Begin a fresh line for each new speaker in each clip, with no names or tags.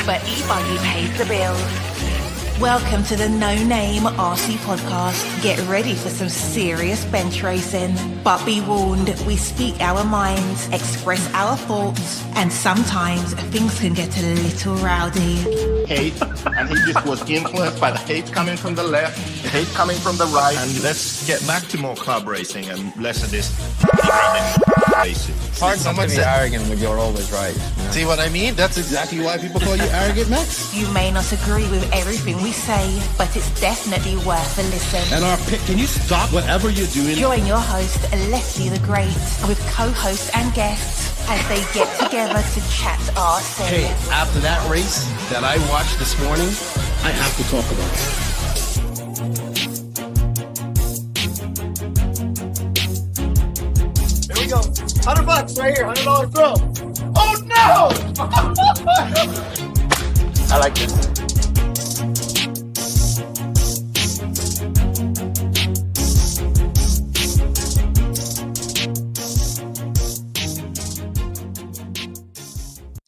but E-Buggy pays the bills. Welcome to the No Name RC podcast. Get ready for some serious bench racing. But be warned, we speak our minds, express our thoughts, and sometimes things can get a little rowdy.
Hate, and he just was influenced by the hate coming from the left, the hate coming from the right.
And let's get back to more club racing and less of this grabbing racing.
It's hard not to be arrogant when you're always right. You know?
See what I mean? That's exactly why people call you arrogant, Max.
You may not agree with everything we say, but it's definitely worth a listen.
And our pick, can you stop whatever you're doing?
Join your host, Leslie the Great, with co-hosts and guests as they get together to chat RC.
Hey, after that race that I watched this morning, I have to talk about it.
Here we go. $100 right here, $100 throw. Oh no!
I like this.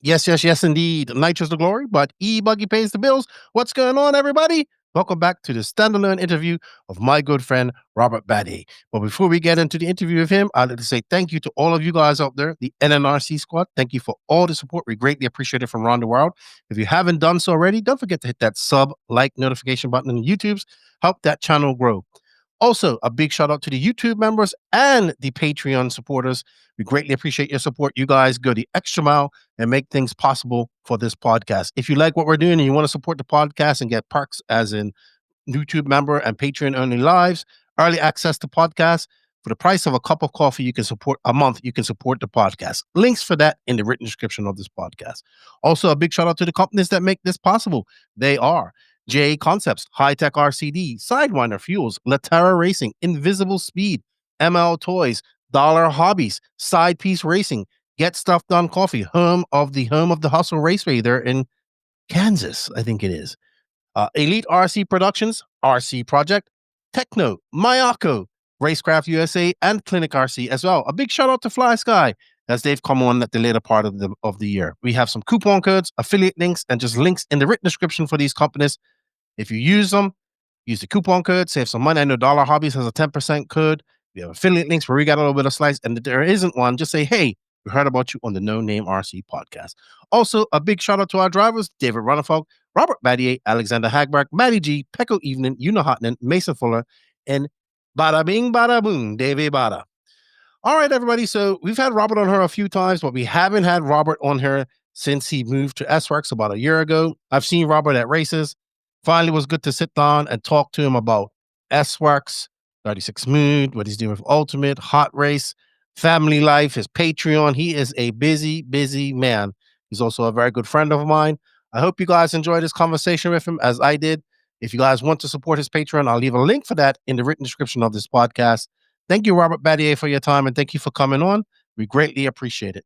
Yes, indeed. Nitro's the glory, but E-Buggy pays the bills. What's going on, everybody? Welcome back to the standalone interview of my good friend, Robert Batlle. But before we get into the interview with him, I'd like to say thank you to all of you guys out there, the NNRC squad. Thank you for all the support. We greatly appreciate it from around the world. If you haven't done so already, don't forget to hit that sub, like, notification button on YouTube's. Help that channel grow. Also, a big shout out to the YouTube members and the Patreon supporters. We greatly appreciate your support. You guys go the extra mile and make things possible for this podcast. If you like what we're doing and you want to support the podcast and get perks as in YouTube member and Patreon only lives, early access to podcasts, for the price of a cup of coffee, you can support a month. You can support the podcast. Links for that in the written description of this podcast. Also, a big shout out to the companies that make this possible. They are J Concepts, High Tech RCD, Sidewinder Fuels, Latera Racing, Invisible Speed, ML Toys, Dollar Hobbies, Side Piece Racing, Get Stuff Done Coffee, home of the Hustle Raceway there in Kansas, I think it is. Elite RC Productions, RC Project, Techno, Mayako, Racecraft USA, and Clinic RC as well. A big shout out to Fly Sky as they've come on at the later part of the year. We have some coupon codes, affiliate links, and just links in the written description for these companies. If you use them, use the coupon code, save some money. I know Dollar Hobbies has a 10% code. We have affiliate links where we got a little bit of slice. And if there isn't one, just say, hey, we heard about you on the No Name RC podcast. Also, a big shout out to our drivers, David Runnerfolk, Robert Batlle, Alexander Hagberg, Maddie G, Pecco Evening, Una Hotnan, Mason Fuller, and Bada Bing Bada Boom, Davey Bada. All right, everybody. So we've had Robert on her a few times, but we haven't had Robert on her since he moved to SWORKz about a year ago. I've seen Robert at races. Finally, was good to sit down and talk to him about SWORKz, 36 Mood, what he's doing with Ultimate, HOTRACE, family life, his Patreon. He is a busy, busy man. He's also a very good friend of mine. I hope you guys enjoyed this conversation with him as I did. If you guys want to support his Patreon, I'll leave a link for that in the written description of this podcast. Thank you, Robert Batlle, for your time, and thank you for coming on. We greatly appreciate it.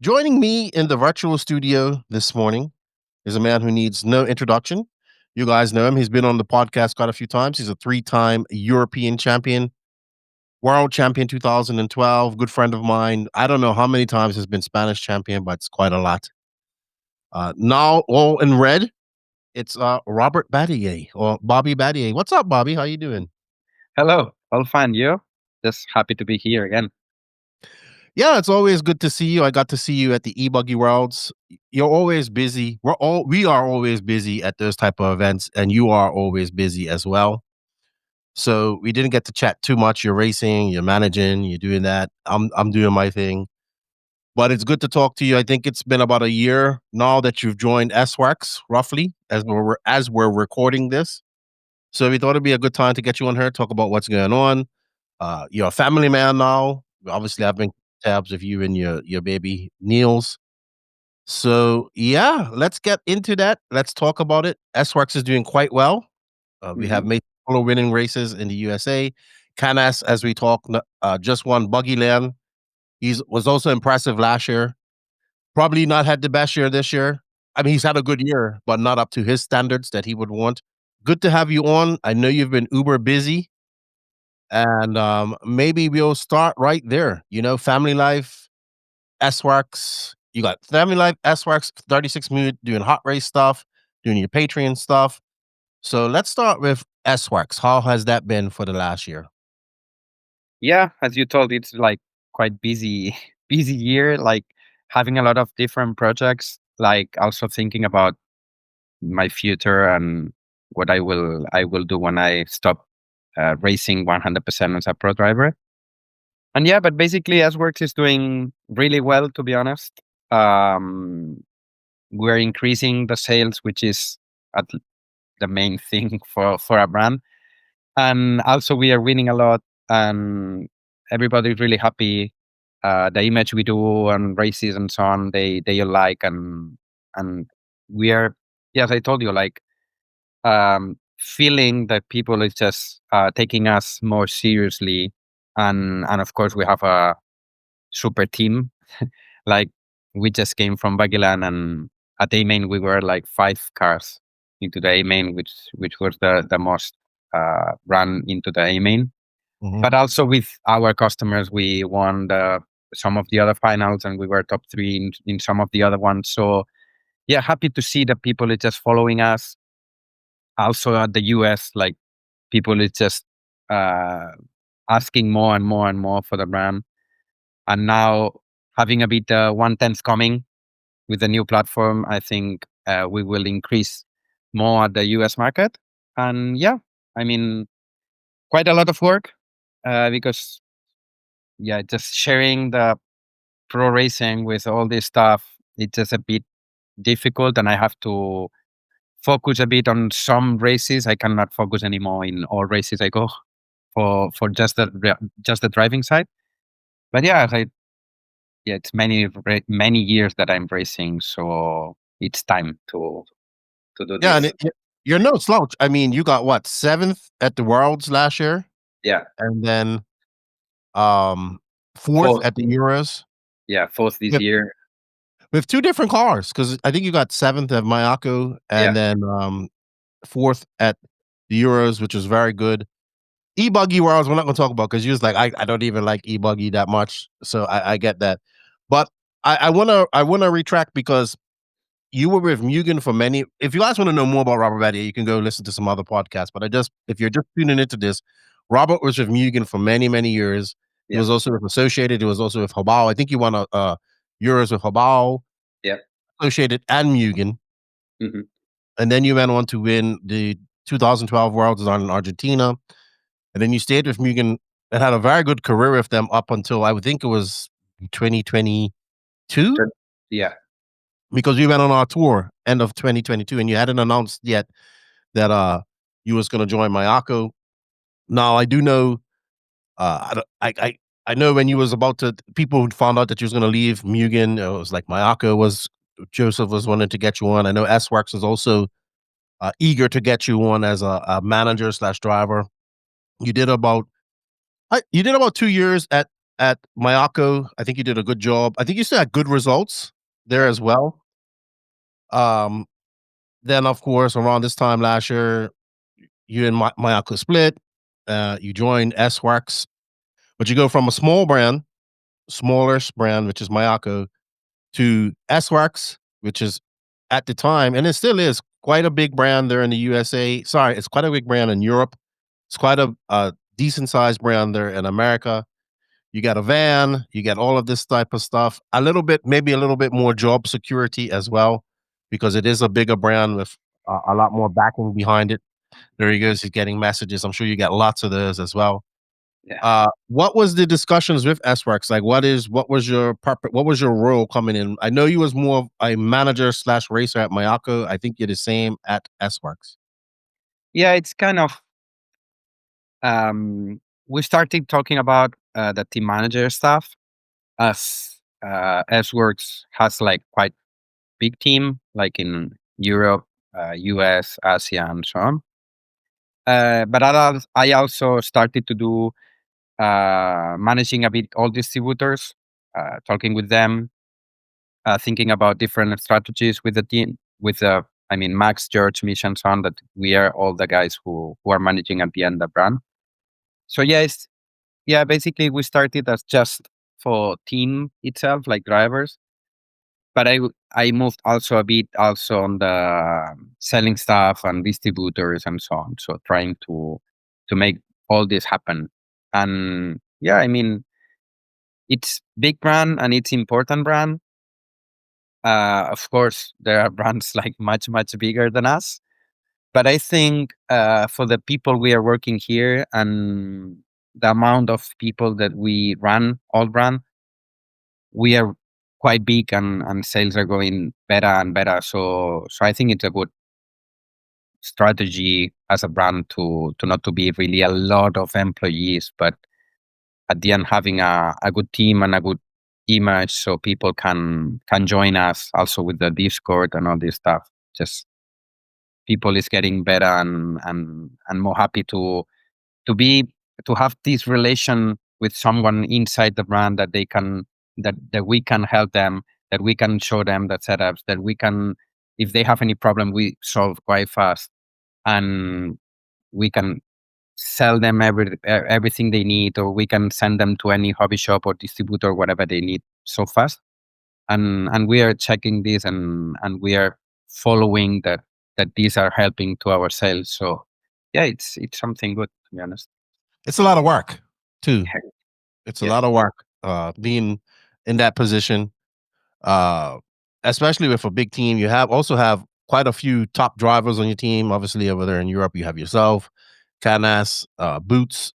Joining me in the virtual studio this morning is a man who needs no introduction. You guys know him. He's been on the podcast quite a few times. He's a 3-time European champion, world champion 2012, good friend of mine. I don't know how many times he's been Spanish champion, but it's quite a lot. Now all in red, it's Robert Batlle or Bobby Batlle. What's up, Bobby? How you doing?
Hello, all fine. You? Just happy to be here again.
Yeah, it's always good to see you. I got to see you at the E-Buggy Worlds. You're always busy. We are always busy at those type of events, and you are always busy as well. So we didn't get to chat too much. You're racing, you're managing, you're doing that. I'm doing my thing. but it's good to talk to you. I think it's been about a year now that you've joined SWORKz, roughly, as we're recording this. So we thought it'd be a good time to get you on here, talk about what's going on. You're a family man now. Obviously, I've been tabs of you and your baby Niels. So yeah, let's get into that. Let's talk about it. SWORKz is doing quite well. We have made solo winning races in the USA. Canas, as we talk, just won Buggy Land. He was also impressive last year. Probably not had the best year this year. I mean, he's had a good year, but not up to his standards that he would want. Good to have you on. I know you've been uber busy, and maybe we'll start right there. Family life, SWORKz. You got family life, SWORKz, 36 minute doing hot race stuff, doing your Patreon stuff. So let's start with SWORKz. How has that been for the last year?
Yeah, as you told, it's like quite busy, busy year. Like having a lot of different projects. Like also thinking about my future and what I will do when I stop racing 100% as a pro driver. And yeah, but basically, SWORKz is doing really well, to be honest. We're increasing the sales, which is the main thing for a brand. And also we are winning a lot, and everybody's really happy. The image we do on races and so on, they like, and we are, yes, I told you, like feeling that people is just taking us more seriously, and of course we have a super team. Like we just came from Batlle, and at A main we were like 5 cars into the A main, which was the most run into the A main. But also with our customers, we won some of the other finals, and we were top 3 in some of the other ones. So yeah, happy to see that people is just following us. Also at the US, like people is just asking more and more and more for the brand. And now having a bit 1/10 coming with the new platform, I think we will increase more at the US market. And yeah, I mean, quite a lot of work because yeah, just sharing the pro racing with all this stuff, it's just a bit difficult, and I have to focus a bit on some races. I cannot focus anymore in all races I go for just the driving side. But yeah, it's many years that I'm racing, so it's time to do
Yeah,
this.
and you're no slouch. I mean, you got what, 7th at the Worlds last year,
Yeah,
and then 4th
fourth.
at the Euros
Yeah, 4th this
with,
year.
with 2 different cars. Because I think you got 7th at Mayako, and then 4th at the Euros, which was very good. E-Buggy Worlds, we're not going to talk about because you was like, I don't even like E-Buggy that much, so I get that. But I wanna retract because you were with Mugen for many. If you guys want to know more about Robert Batlle, you can go listen to some other podcasts. But if you're just tuning into this, Robert was with Mugen for many, many years. He was also with Associated. He was also with Hobao. I think he won a Euros with Hobao,
Yeah.
Associated, and Mugen. And then you went on to win the 2012 Worlds in Argentina. And then you stayed with Mugen and had a very good career with them up until I would think it was 2022.
Yeah.
Because we went on our tour end of 2022, and you hadn't announced yet that you was going to join Mayako. Now I do know, I know when you was about to, people found out that you was going to leave Mugen. It was like Joseph was wanting to get you on. I know SWORKz was also eager to get you on as a manager / driver. You did about 2 years at Mayako. I think you did a good job. I think you still had good results there as well. Then of course around this time last year, you and Mayako split. You joined SWORKz, but you go from a smallish brand, which is Mayako, to SWORKz, which is at the time, and it still is quite a big brand there in the USA. Sorry, it's quite a big brand in Europe. It's quite a decent sized brand there in America. You got a van, you get all of this type of stuff, maybe a little bit more job security as well, because it is a bigger brand with a lot more backing behind it. There he goes. He's getting messages. I'm sure you got lots of those as well.
Yeah.
What was the discussions with SWORKz? Like, what was your role coming in? I know you was more of a manager / racer at Mayako. I think you're the same at SWORKz.
Yeah, it's kind of we started talking about the team manager stuff as SWORKz has like quite big team, like in Europe, US, Asia, and so on. But I also started to do managing a bit all distributors, talking with them, thinking about different strategies with the team, with the, I mean, Max, George, Misha, and so on, that we are all the guys who are managing at the end the brand. So basically we started as just for team itself, like drivers. But I moved also a bit also on the selling stuff and distributors and so on. So trying to make all this happen. And yeah, I mean, it's big brand and it's important brand. Of course, there are brands like much bigger than us. But I think for the people we are working here and the amount of people that we run all brand, we are quite big and sales are going better and better. So I think it's a good strategy as a brand to not to be really a lot of employees, but at the end having a good team and a good image so people can join us also with the Discord and all this stuff. Just people is getting better and more happy to have this relation with someone inside the brand that they can that we can help them, that we can show them the setups, that we can, if they have any problem, we solve quite fast, and we can sell them everything they need, or we can send them to any hobby shop or distributor, whatever they need, so fast. And we are checking this and we are following that these are helping to our sales. So yeah, it's something good, to be honest.
It's a lot of work too.
Heck,
It's a
yeah.
lot of work being in that position, especially with a big team. You also have quite a few top drivers on your team. Obviously, over there in Europe, you have yourself, Canas, Boots,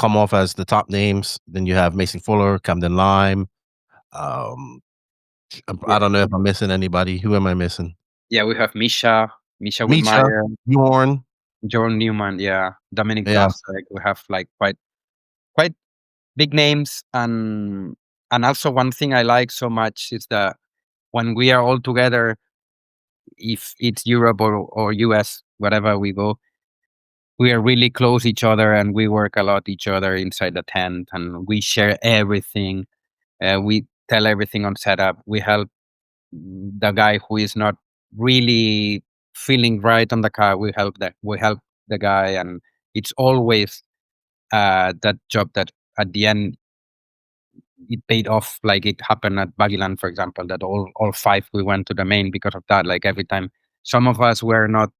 come off as the top names. Then you have Mason Fuller, Camden Lime. Um, I don't know if I'm missing anybody. Who am I missing?
Yeah, we have Misha
Misha,
Whitmire,
Bjorn.
John Newman, yeah, Dominic
Yeah.
Dosek. We have like quite big names, and also one thing I like so much is that when we are all together, if it's Europe or US, wherever we go, we are really close each other and we work a lot each other inside the tent, and we share everything. We tell everything on setup. We help the guy who is not really feeling right on the car. We help the guy, and it's always that job that at the end it paid off. Like it happened at Baggyland, for example, that all five we went to the main because of that. Like every time some of us were not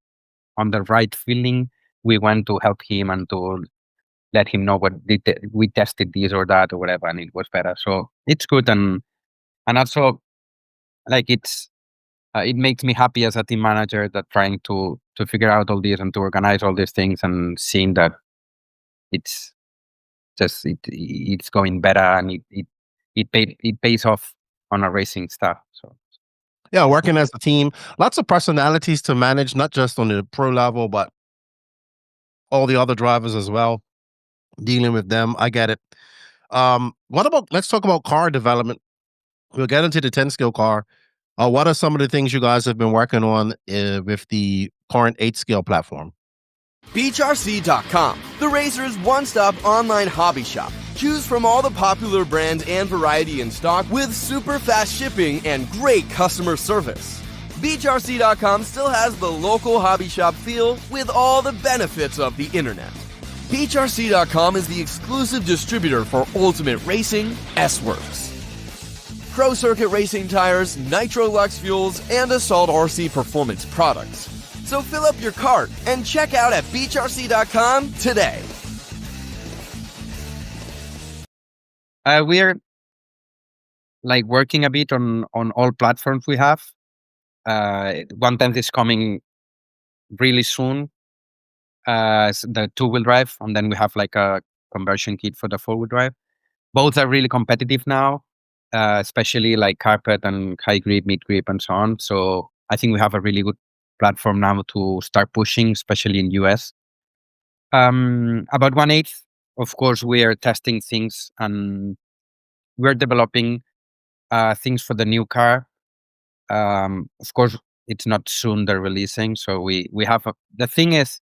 on the right feeling, we went to help him and to let him know what we tested this or that or whatever, and it was better. So it's good, and also like it makes me happy as a team manager that trying to figure out all this and to organize all these things and seeing that it's just it's going better, and it pays off on a racing stuff. So
Yeah, working as a team, lots of personalities to manage, not just on the pro level, but all the other drivers as well. Dealing with them, I get it. Let's talk about car development. We'll get into the 10 skill car. What are some of the things you guys have been working on with the current 8 skill platform?
BeachRC.com, the racer's one-stop online hobby shop. Choose from all the popular brands and variety in stock with super fast shipping and great customer service. BeachRC.com still has the local hobby shop feel with all the benefits of the internet. BeachRC.com is the exclusive distributor for Ultimate Racing, SWORKz, Pro Circuit Racing tires, Nitro Lux fuels, and Assault RC performance products. So fill up your cart and check out at BeachRC.com today.
we're like working a bit on all platforms we have. 110 is coming really soon. The 2-wheel drive, and then we have like a conversion kit for the 4-wheel drive. Both are really competitive now, especially like carpet and high grip, mid grip, and so on. So I think we have a really good platform now to start pushing, especially in US. About 1/8, of course, we are testing things and we're developing things for the new car. Of course, it's not soon they're releasing. So we have the thing is,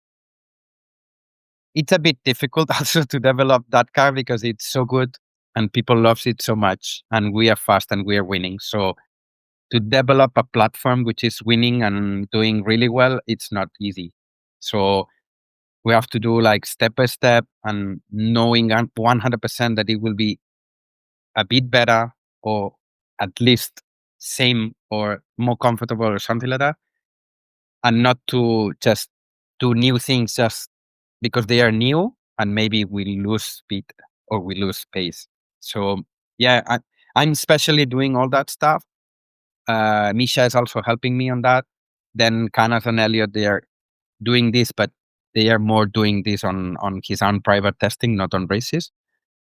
it's a bit difficult also to develop that car because it's so good and people loves it so much and we are fast and we are winning. So to develop a platform which is winning and doing really well, it's not easy. So we have to do like step by step and knowing 100% that it will be a bit better or at least same or more comfortable or something like that. And not to just do new things just because they are new and maybe we lose speed or we lose space. So yeah, I'm especially doing all that stuff. Misha is also helping me on that. Then Kenneth and Elliot, they are doing this, but they are more doing this on his own private testing, not on races,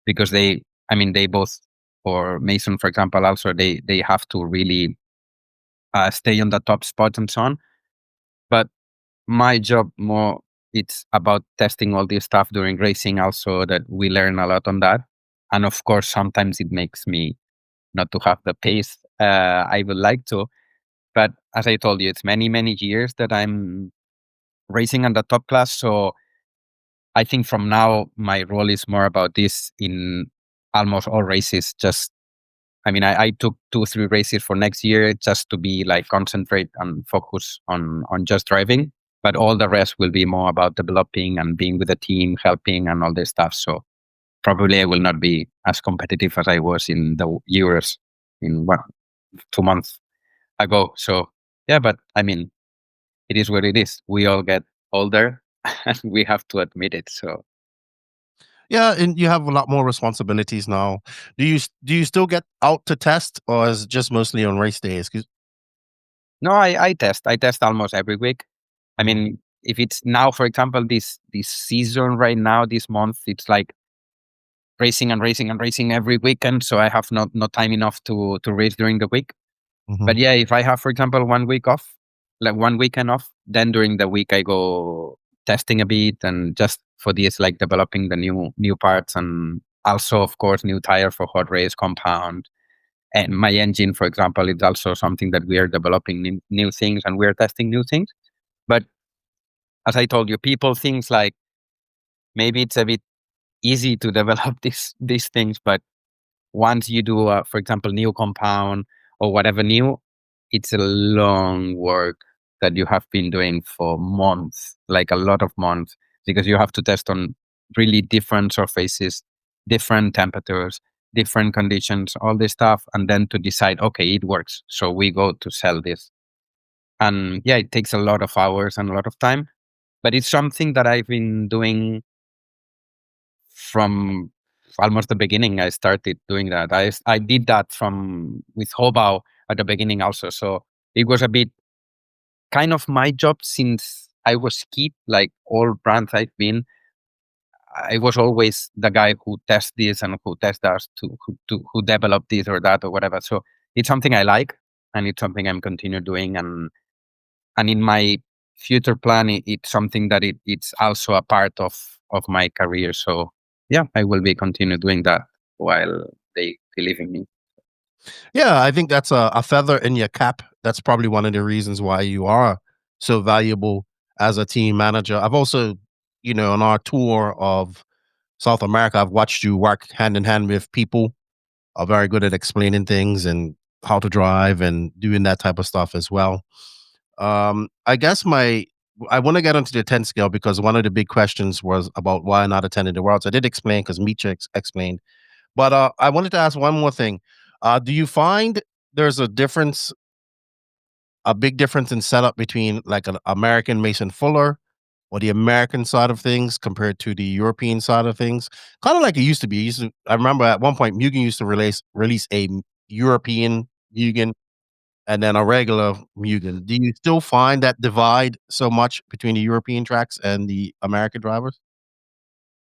because they both, or Mason, for example, also they have to really stay on the top spots and so on. But my job more, it's about testing all this stuff during racing also, that we learn a lot on that. And of course, sometimes it makes me not to have the pace I would like to. But as I told you, it's many, many years that I'm racing on the top class. So I think from now, my role is more about this in almost all races. I took 2-3 races for next year just to be like concentrate and focus on just driving. But all the rest will be more about developing and being with the team, helping and all this stuff. So probably I will not be as competitive as I was in the Euros in 2 months ago. So yeah, but it is what it is. We all get older and we have to admit it. So
Yeah, and you have a lot more responsibilities now. Do you still get out to test, or is it just mostly on race days? 'Cause
no, I test. I test almost every week. If it's now, for example, this season right now, this month, it's like racing and racing and racing every weekend. So I have not time enough to race during the week. But yeah, if I have, for example, 1 week off, like 1 weekend off, then during the week I go testing a bit and just for this, like developing the new parts and also, of course, new tire for HOTRACE compound. And my engine, for example, is also something that we are developing new things and we are testing new things. But as I told you, people think like maybe it's a bit easy to develop these things, but once you do, for example, new compound or whatever new, it's a long work that you have been doing for months, like a lot of months, because you have to test on really different surfaces, different temperatures, different conditions, all this stuff, and then to decide, okay, it works, so we go to sell this. And yeah, it takes a lot of hours and a lot of time, but it's something that I've been doing from almost the beginning. I started doing that. I did that with Hobau at the beginning also. So it was a bit kind of my job since I was kid, like all brands I've been. I was always the guy who tests this and who tests that, who develop this or that or whatever. So it's something I like and it's something I'm continue doing. And in my future plan, it's something that it's also a part of my career. So yeah, I will be continue doing that while they believe in me.
yeah, I think that's a feather in your cap. That's probably one of the reasons why you are so valuable as a team manager. I've also, on our tour of South America, I've watched you work hand in hand with people who are very good at explaining things and how to drive and doing that type of stuff as well. I guess I want to get onto the 10 scale because one of the big questions was about why not attending the Worlds. I did explain because Micha explained, but I wanted to ask one more thing. Do you find there's a big difference in setup between like an American Mason Fuller or the American side of things compared to the European side of things? Kind of like it used to be. I remember at one point Mugen used to release a European Mugen and then a regular Mugen. Do you still find that divide so much between the European tracks and the American drivers?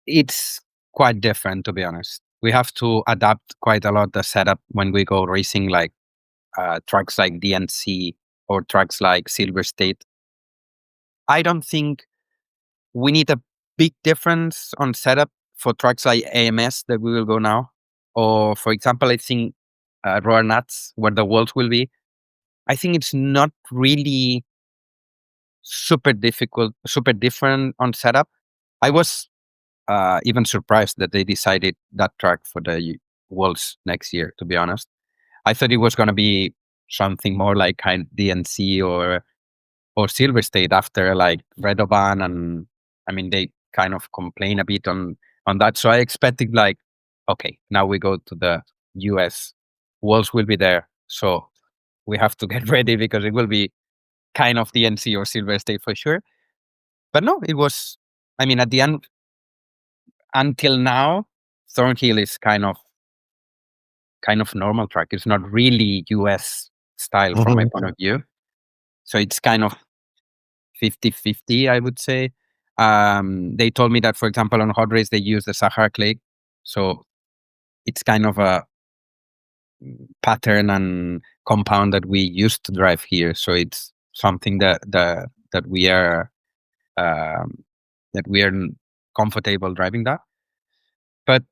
It's quite different, to be honest. We have to adapt quite a lot the setup when we go racing, like tracks like DNC or tracks like Silver State. I don't think we need a big difference on setup for tracks like AMS that we will go now. Or, for example, I think Roar Nuts, where the walls will be. I think it's not really super different on setup. I was even surprised that they decided that track for the Worlds next year, to be honest. I thought it was going to be something more like kind of DNC or Silver State after like Redovan, and I mean they kind of complain a bit on that. So I expected like, okay, now we go to the US. Worlds will be there, so we have to get ready because it will be kind of DNC or Silver State for sure. But no, it was. I mean, at the end, until now, Thornhill is kind of normal track. It's not really US style from my point of view. So it's kind of 50-50, I would say. They told me that, for example, on HOTRACE, they use the Sahara clay. So it's kind of a pattern and compound that we used to drive here. So it's something that we are comfortable driving that. But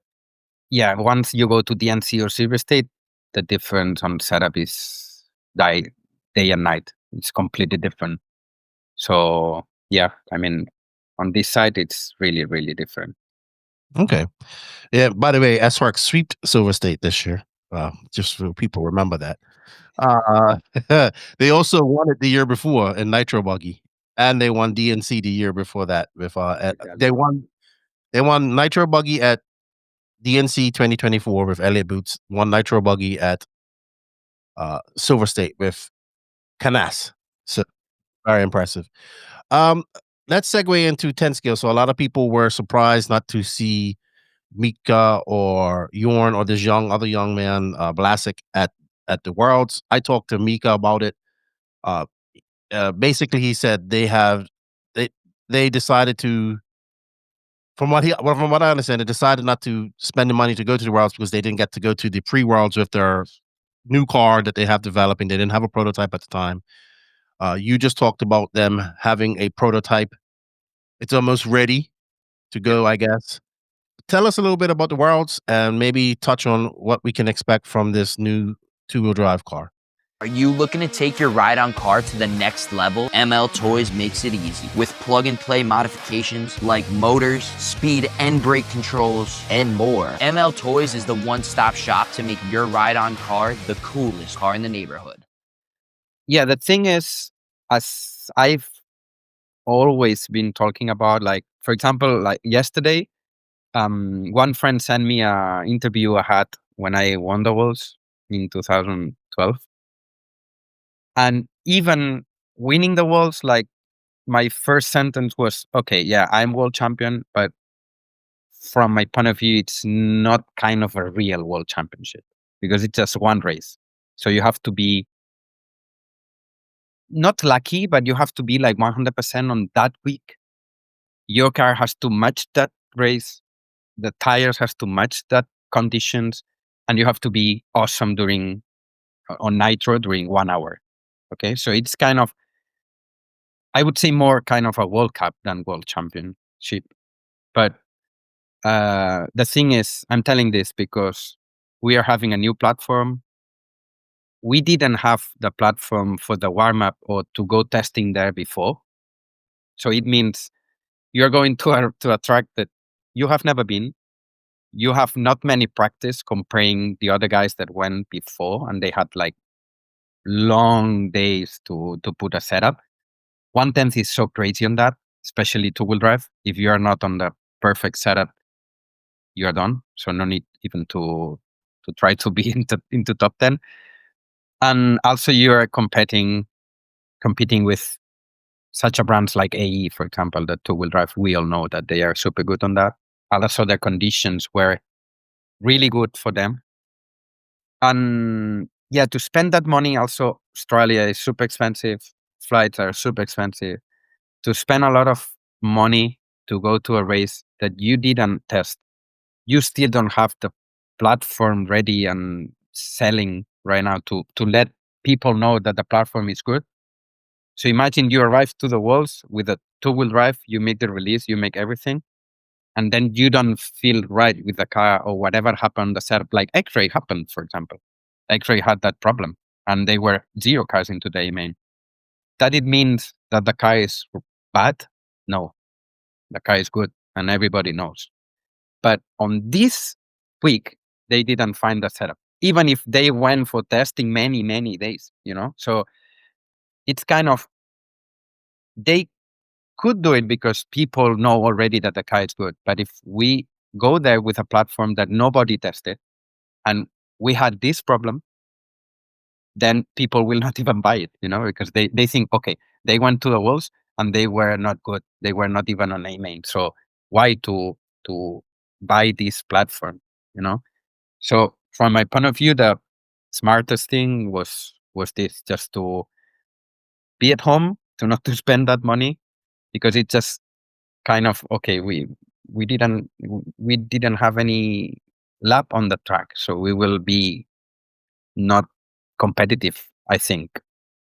yeah, once you go to DNC or Silver State, the difference on setup is day and night. It's completely different. So yeah, I mean, on this side, it's really, really different.
Okay. Yeah. By the way, SWORKz swept Silver State this year. Just so people remember that. They also won it the year before in Nitro Buggy, and they won DNC the year before that. With they won Nitro Buggy at DNC 2024 with Elliott Boots. Won Nitro Buggy at Silver State with Canas. So very impressive. Let's segue into 10 scale. So a lot of people were surprised not to see Mika or Jorn or this other young man, Blasik, at the Worlds. I talked to Mika about it. Basically, he said they decided to, from what I understand, they decided not to spend the money to go to the Worlds because they didn't get to go to the pre-Worlds with their new car that they have developing. They didn't have a prototype at the time. You just talked about them having a prototype. It's almost ready to go, I guess. Tell us a little bit about the Worlds and maybe touch on what we can expect from this new two-wheel drive car.
Are you looking to take your ride-on car to the next level? ML Toys makes it easy with plug-and-play modifications like motors, speed and brake controls, and more. ML Toys is the one-stop shop to make your ride-on car the coolest car in the neighborhood.
Yeah, the thing is, as I've always been talking about, like, for example, like yesterday, one friend sent me an interview I had when I won the Worlds in 2012. And even winning the Worlds, like, my first sentence was, okay, yeah, I'm world champion, but from my point of view, it's not kind of a real world championship because it's just one race. So you have to be not lucky, but you have to be like 100% on that week. Your car has to match that race. The tires has to match that conditions, and you have to be awesome on Nitro during 1 hour. Okay, so it's kind of, I would say, more kind of a World Cup than World Championship. But the thing is, I'm telling this because we are having a new platform. We didn't have the platform for the warm-up or to go testing there before. So it means you're going to a track that you have never been. You have not many practice comparing the other guys that went before, and they had like long days to put a setup. 1/10 is so crazy on that, especially two-wheel drive. If you are not on the perfect setup, you are done. So no need even to try to be into top 10. And also you are competing with such a brands like AE, for example, that two-wheel drive. We all know that they are super good on that. Also, the conditions were really good for them. And yeah, to spend that money, also Australia is super expensive. Flights are super expensive. To spend a lot of money to go to a race that you didn't test you still don't have the platform ready and selling right now to let people know that the platform is good. So imagine you arrive to the Worlds with a 2-wheel drive, you make the release, you make everything, and then you don't feel right with the car or whatever happened, the setup, like X-Ray happened, for example. X-Ray had that problem, and they were 0 cars into the main. That it means that the car is bad? No, the car is good, and everybody knows. But on this week, they didn't find the setup, even if they went for testing many, many days, So it's kind of, they could do it because people know already that the car is good. But if we go there with a platform that nobody tested and we had this problem, then people will not even buy it, because they think, okay, they went to the Worlds and they were not good. They were not even on A main. So why to buy this platform, So from my point of view, the smartest thing was this, just to be at home, to not to spend that money, because it just kind of, okay, we didn't have any lap on the track, so we will be not competitive, I think.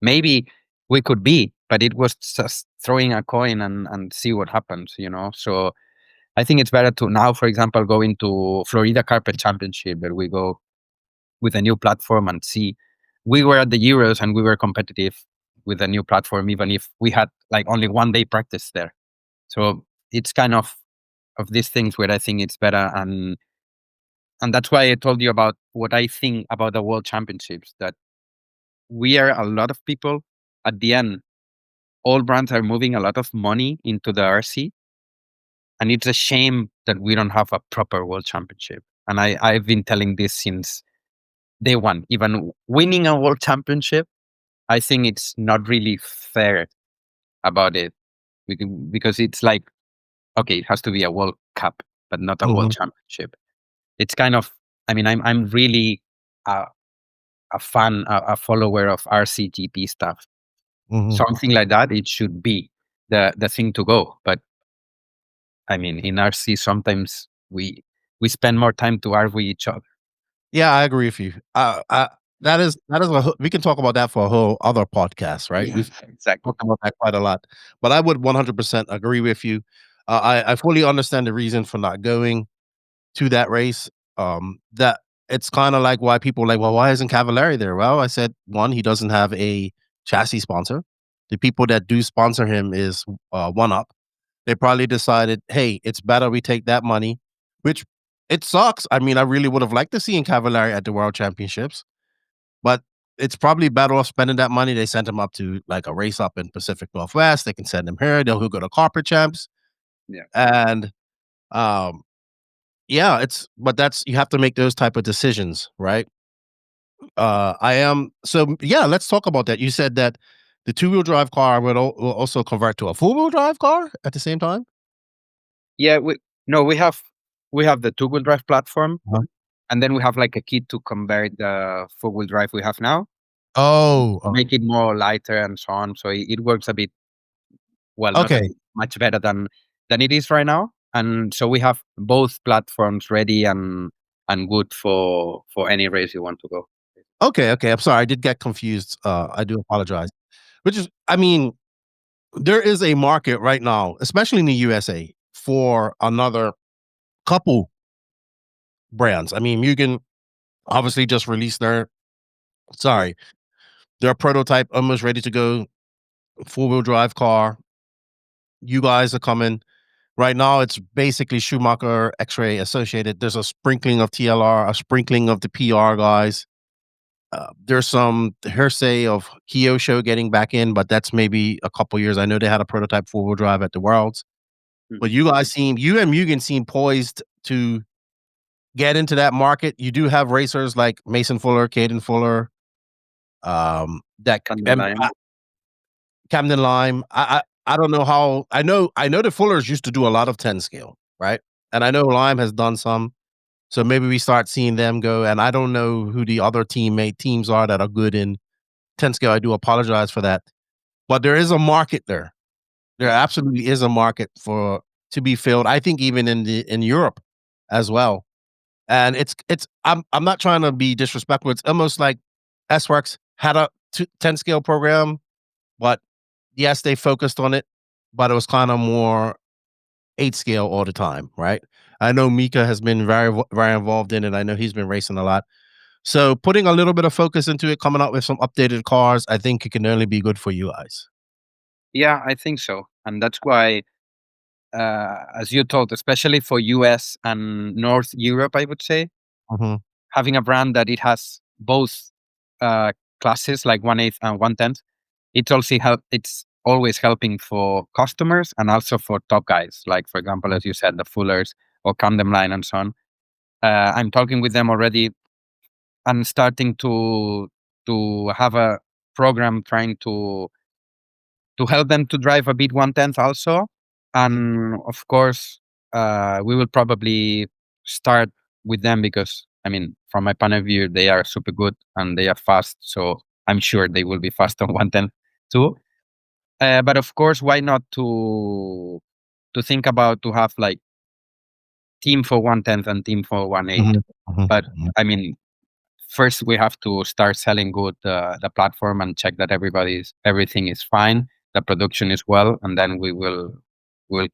Maybe we could be, but it was just throwing a coin and see what happens, So I think it's better to now, for example, go into Florida Carpet Championship, where we go with a new platform and see. We were at the Euros and we were competitive with a new platform, even if we had like only 1 day practice there. So it's kind of these things where I think it's better, and that's why I told you about what I think about the World Championships, that we are a lot of people. At the end, all brands are moving a lot of money into the RC, and it's a shame that we don't have a proper World Championship. And I've been telling this since day one. Even winning a World Championship, I think it's not really fair about it, because it's like, okay, it has to be a World Cup, but not a World Championship. It's kind of, I'm really a fan, a follower of RCGP stuff. Something like that, it should be the thing to go. But in RC, sometimes we spend more time to argue with each other.
Yeah, I agree with you. That is we can talk about that for a whole other podcast, right?
Yeah,
We've
exactly.
talked about that quite a lot, but I would 100% agree with you. I fully understand the reason for not going to that race. That it's kind of like why people are like, well, why isn't Cavallari there? Well, I said, one, he doesn't have a chassis sponsor. The people that do sponsor him is One Up. They probably decided, hey, it's better we take that money, which it sucks. I really would have liked to see Cavallari at the World Championships, but it's probably better off spending that money. They sent him up to like a race up in Pacific Northwest. They can send him here. He'll go to Carpet Champs.
Yeah.
And yeah, but you have to make those type of decisions, right? So yeah, let's talk about that. You said that the 2-wheel drive car will also convert to a 4-wheel drive car at the same time.
Yeah, we have the 2-wheel drive platform, and then we have like a kit to convert the 4-wheel drive we have now. Make it more lighter and so on. So it works a bit not much better than it is right now. And so we have both platforms ready and good for any race you want to go.
Okay. I'm sorry, I did get confused. I do apologize. Which is, there is a market right now, especially in the USA, for another couple brands. Mugen obviously just released their prototype, almost ready to go, 4-wheel drive car. You guys are coming. Right now, it's basically Schumacher, X-Ray, Associated. There's a sprinkling of TLR, a sprinkling of the PR guys. There's some hearsay of Kyosho getting back in, but that's maybe a couple years. I know they had a prototype 4-wheel drive at the Worlds. But you guys and Mugen seem poised to get into that market. You do have racers like Mason Fuller, Caden Fuller, Camden Lime. I don't know how. I know the Fullers used to do a lot of 10 scale, right? And I know Lime has done some. So maybe we start seeing them go. And I don't know who the other teams are that are good in 10 scale. I do apologize for that. But there is a market there. There absolutely is a market to be filled. I think even in Europe as well. And I'm not trying to be disrespectful. It's almost like SWORKz had a 10 scale program, but yes, they focused on it, but it was kind of more 8 scale all the time, right? I know Mika has been very involved in it. I know he's been racing a lot. So putting a little bit of focus into it, coming out with some updated cars, I think it can only be good for you guys.
Yeah, I think so. And that's why, as you told, especially for US and North Europe, I would say,
Mhm.
having a brand that it has both classes, like 1/8 and 1/10, it's always helping for customers and also for top guys, like, for example, as you said, the Fullers or Camden Line and so on. I'm talking with them already and starting to have a program trying to help them to drive a bit 1/10 also. And of course, we will probably start with them because, I mean, from my point of view, they are super good and they are fast. So I'm sure they will be fast on 1/10 too. But of course, why not to think about to have like team for 1/10 and team for 1/8?
Mhm, mhm,
But
mhm.
I mean, first we have to start selling good the platform and check that everything is fine, the production is well, and then we'll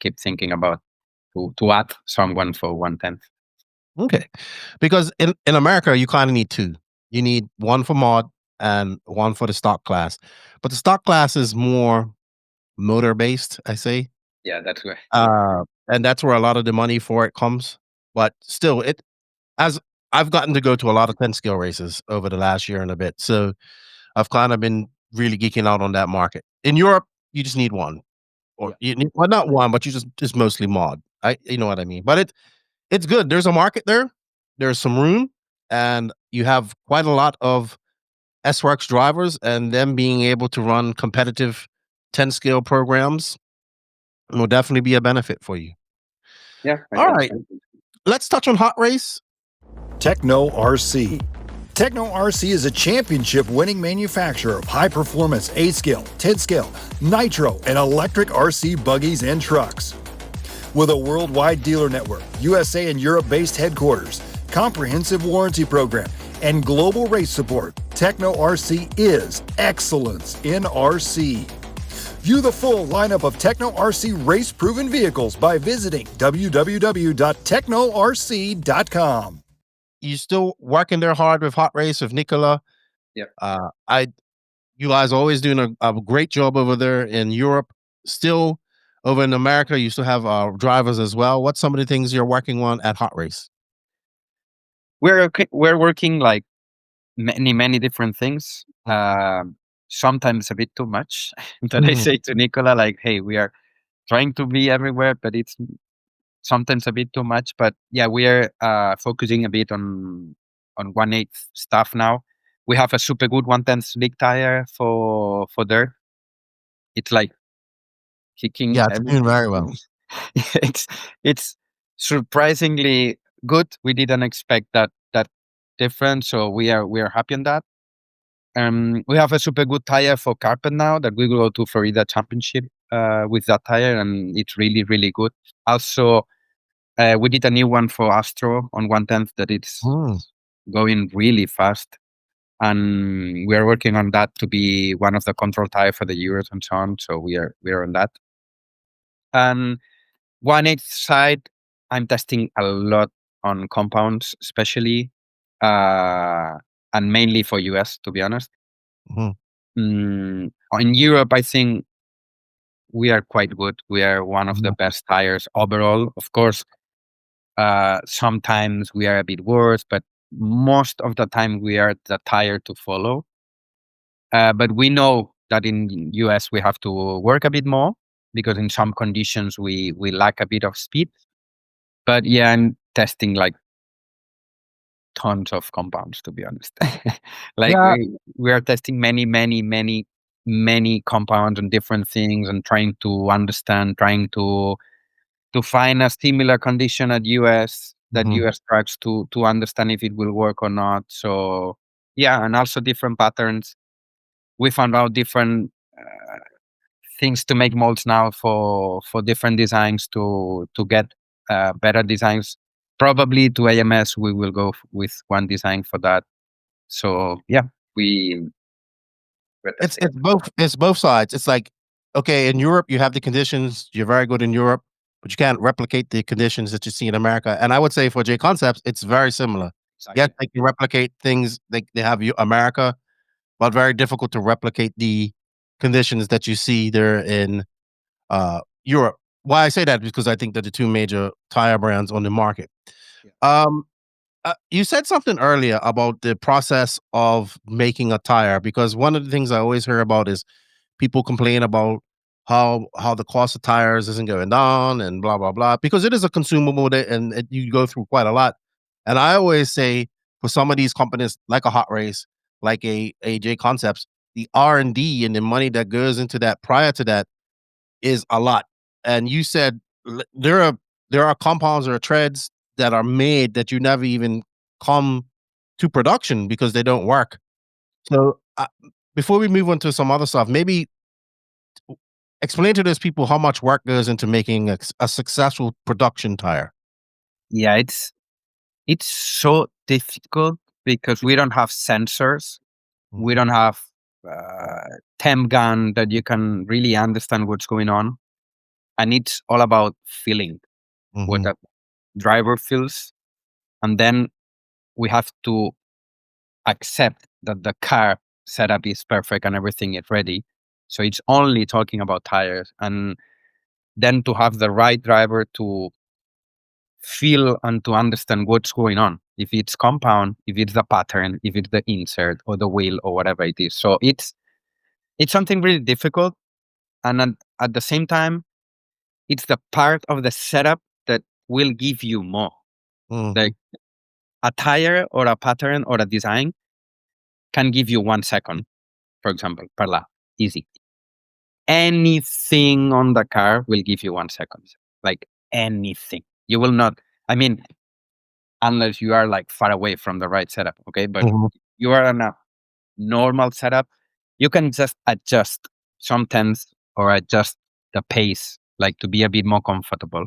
keep thinking about to add someone for 1/10.
Okay. Because in America, you kind of need two. You need one for mod and one for the stock class. But the stock class is more motor based, I say.
Yeah, that's where.
And that's where a lot of the money for it comes. But still, as I've gotten to go to a lot of 10 scale races over the last year and a bit. So I've kind of been really geeking out on that market. In Europe, you just need one. Or you need, well, not one, but you just mostly mod. You know what I mean? But it's good. There's a market there. There's some room, and you have quite a lot of SWORKz drivers, and them being able to run competitive 10 scale programs will definitely be a benefit for you.
Yeah.
All right, let's touch on HOTRACE.
Techno RC. Techno RC is a championship winning manufacturer of high performance 8 scale, 10 scale, Nitro, and electric RC buggies and trucks. With a worldwide dealer network, USA and Europe based headquarters, comprehensive warranty program, and global race support, Techno RC is excellence in RC. View the full lineup of Techno RC race proven vehicles by visiting www.technorc.com.
You still working there hard with HOTRACE with Nicola.
Yeah.
You guys are always doing a great job over there in Europe. Still over in America, you still have drivers as well. What's some of the things you're working on at HOTRACE?
We're working like many different things. Sometimes a bit too much. That I say to Nicola, like, hey, we are trying to be everywhere, but it's sometimes a bit too much. But yeah, we are focusing a bit on 1/8 stuff now. We have a super good 1/10 slick tire for dirt. It's like kicking.
Yeah, it's doing very well.
It's surprisingly good. We didn't expect that different, so we are happy on that. We have a super good tire for carpet now that we will go to Florida Championship with that tire, and it's really good. Also, we did a new one for Astro on 1/10 that it's going really fast, and we are working on that to be one of the control tire for the Euros and so on. So we are on that. And 1/8 side, I'm testing a lot on compounds, especially, and mainly for US, to be honest. In Europe, I think we are quite good. We are one of the best tires overall. Of course, sometimes we are a bit worse, but most of the time we are the tire to follow. But we know that in US we have to work a bit more because in some conditions we lack a bit of speed. But yeah, I'm testing like tons of compounds, to be honest. Like
Yeah.
we are testing many compounds and different things and trying to understand, trying to find a similar condition at US that US trucks to understand if it will work or not. So yeah, and also different patterns. We found out different things to make molds now for different designs to get better designs probably to AMS, we will go with one design for that. So yeah,
it's both sides. It's like, okay, in Europe you have the conditions, you're very good in Europe, but you can't replicate the conditions that you see in America. And I would say for J Concepts, it's very similar. Yes, they can replicate things, they have America, but very difficult to replicate the conditions that you see there in Europe. Why I say that is because I think they're the two major tire brands on the market. You said something earlier about the process of making a tire, because one of the things I always hear about is people complain about how the cost of tires isn't going down and blah blah blah, because it is a consumable and you go through quite a lot. And I always say for some of these companies like a HOTRACE, like a J Concepts, the R&D and the money that goes into that prior to that is a lot. And you said there are compounds or treads that are made that you never even come to production because they don't work. So before we move on to some other stuff, maybe explain to those people how much work goes into making a successful production tire.
Yeah, it's so difficult because we don't have sensors. We don't have temp gun that you can really understand what's going on. And it's all about feeling what the driver feels. And then we have to accept that the car setup is perfect and everything is ready. So it's only talking about tires. And then to have the right driver to feel and to understand what's going on. If it's compound, if it's the pattern, if it's the insert or the wheel or whatever it is. So it's something really difficult. And at the same time, it's the part of the setup that will give you more. Like a tire or a pattern or a design can give you 1 second, for example, per lap, easy. Anything on the car will give you 1 second, like anything. You will not, I mean, unless you are like far away from the right setup, okay? But you are on a normal setup, you can just adjust some tenths or adjust the pace, like to be a bit more comfortable.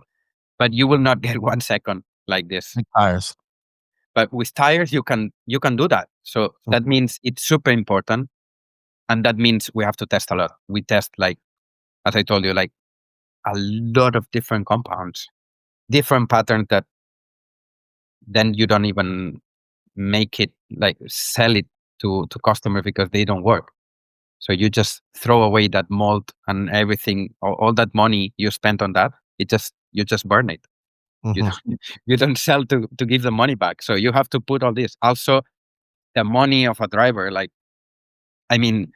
But you will not get 1 second like this.
Tires.
But with tires, you can do that. So that means it's super important. And that means we have to test a lot. We test, like, as I told you, like a lot of different compounds, different patterns that then you don't even make it, like sell it to customers because they don't work. So you just throw away that mold and everything, all that money you spent on that, you just burn it. You don't sell to give the money back. So you have to put all this. Also, the money of a driver, like, I mean,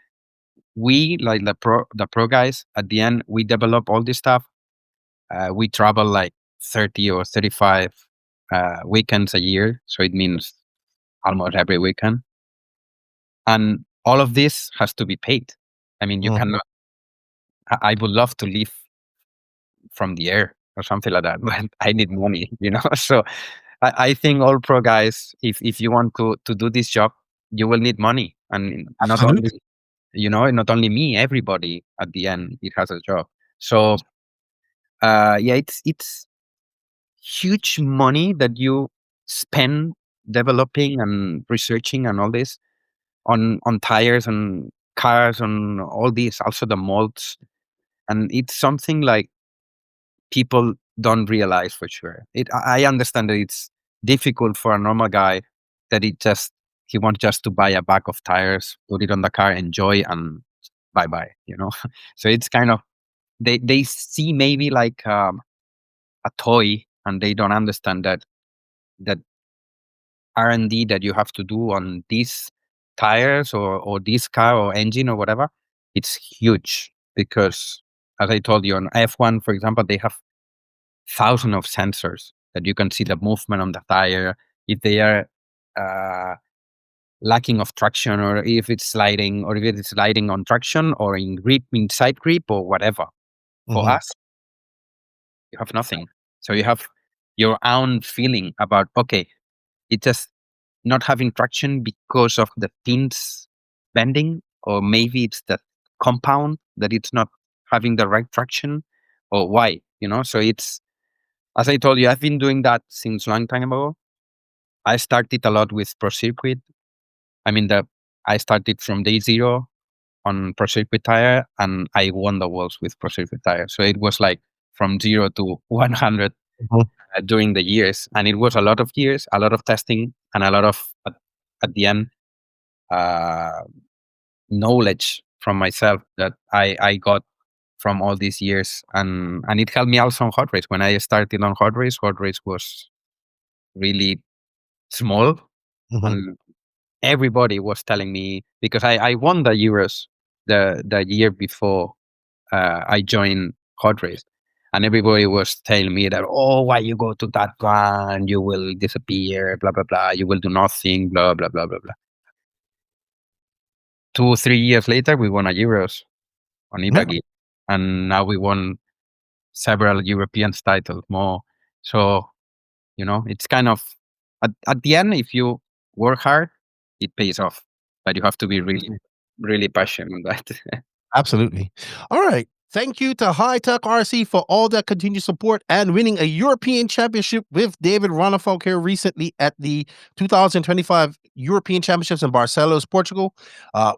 we, like the pro guys, at the end, we develop all this stuff. We travel like 30 or 35 weekends a year. So it means almost every weekend. And all of this has to be paid. I mean, you cannot, I would love to live from the air or something like that, but I need money, So I think all pro guys, if you want to do this job, you will need money. And not only, not only me, everybody at the end, it has a job. So yeah, it's huge money that you spend developing and researching and all this on tires and cars, on all these, also the molds. And it's something like people don't realize for sure. I understand that it's difficult for a normal guy that he wants just to buy a bag of tires, put it on the car, enjoy, and bye-bye, So it's kind of, they see maybe like a toy, and they don't understand that R&D that you have to do on these tires or this car or engine or whatever, it's huge. Because as I told you, on F1, for example, they have thousands of sensors that you can see the movement on the tire, if they are lacking of traction, or if it's sliding, or if it's sliding on traction, or in grip, in side grip, or whatever. For us, you have nothing. So you have your own feeling about, okay, it's just not having traction because of the pins bending, or maybe it's the compound that it's not having the right traction, or why, So it's as I told you, I've been doing that since long time ago. I started a lot with Pro Circuit. I mean, I started from day zero on Pro Circuit tire, and I won the worlds with Pro Circuit tire. So it was like from 0 to 100 during the years, and it was a lot of years, a lot of testing, and a lot of at the end knowledge from myself that I got from all these years, and it helped me also on HOTRACE. When I started on HOTRACE was really small, and everybody was telling me, because I won the Euros the year before I joined HOTRACE, and everybody was telling me that, oh, why you go to that one, you will disappear, blah blah blah, you will do nothing, blah blah blah blah blah. 2-3 years later, we won a Euros on E-Buggy, and now we won several European titles more. So, it's kind of at the end, if you work hard, it pays off, but you have to be really, really passionate on that.
Absolutely. All right. Thank you to High-Tech RC for all that continued support and winning a European Championship with David Ronnefolk here recently at the 2025 European Championships in Barcelos, Portugal.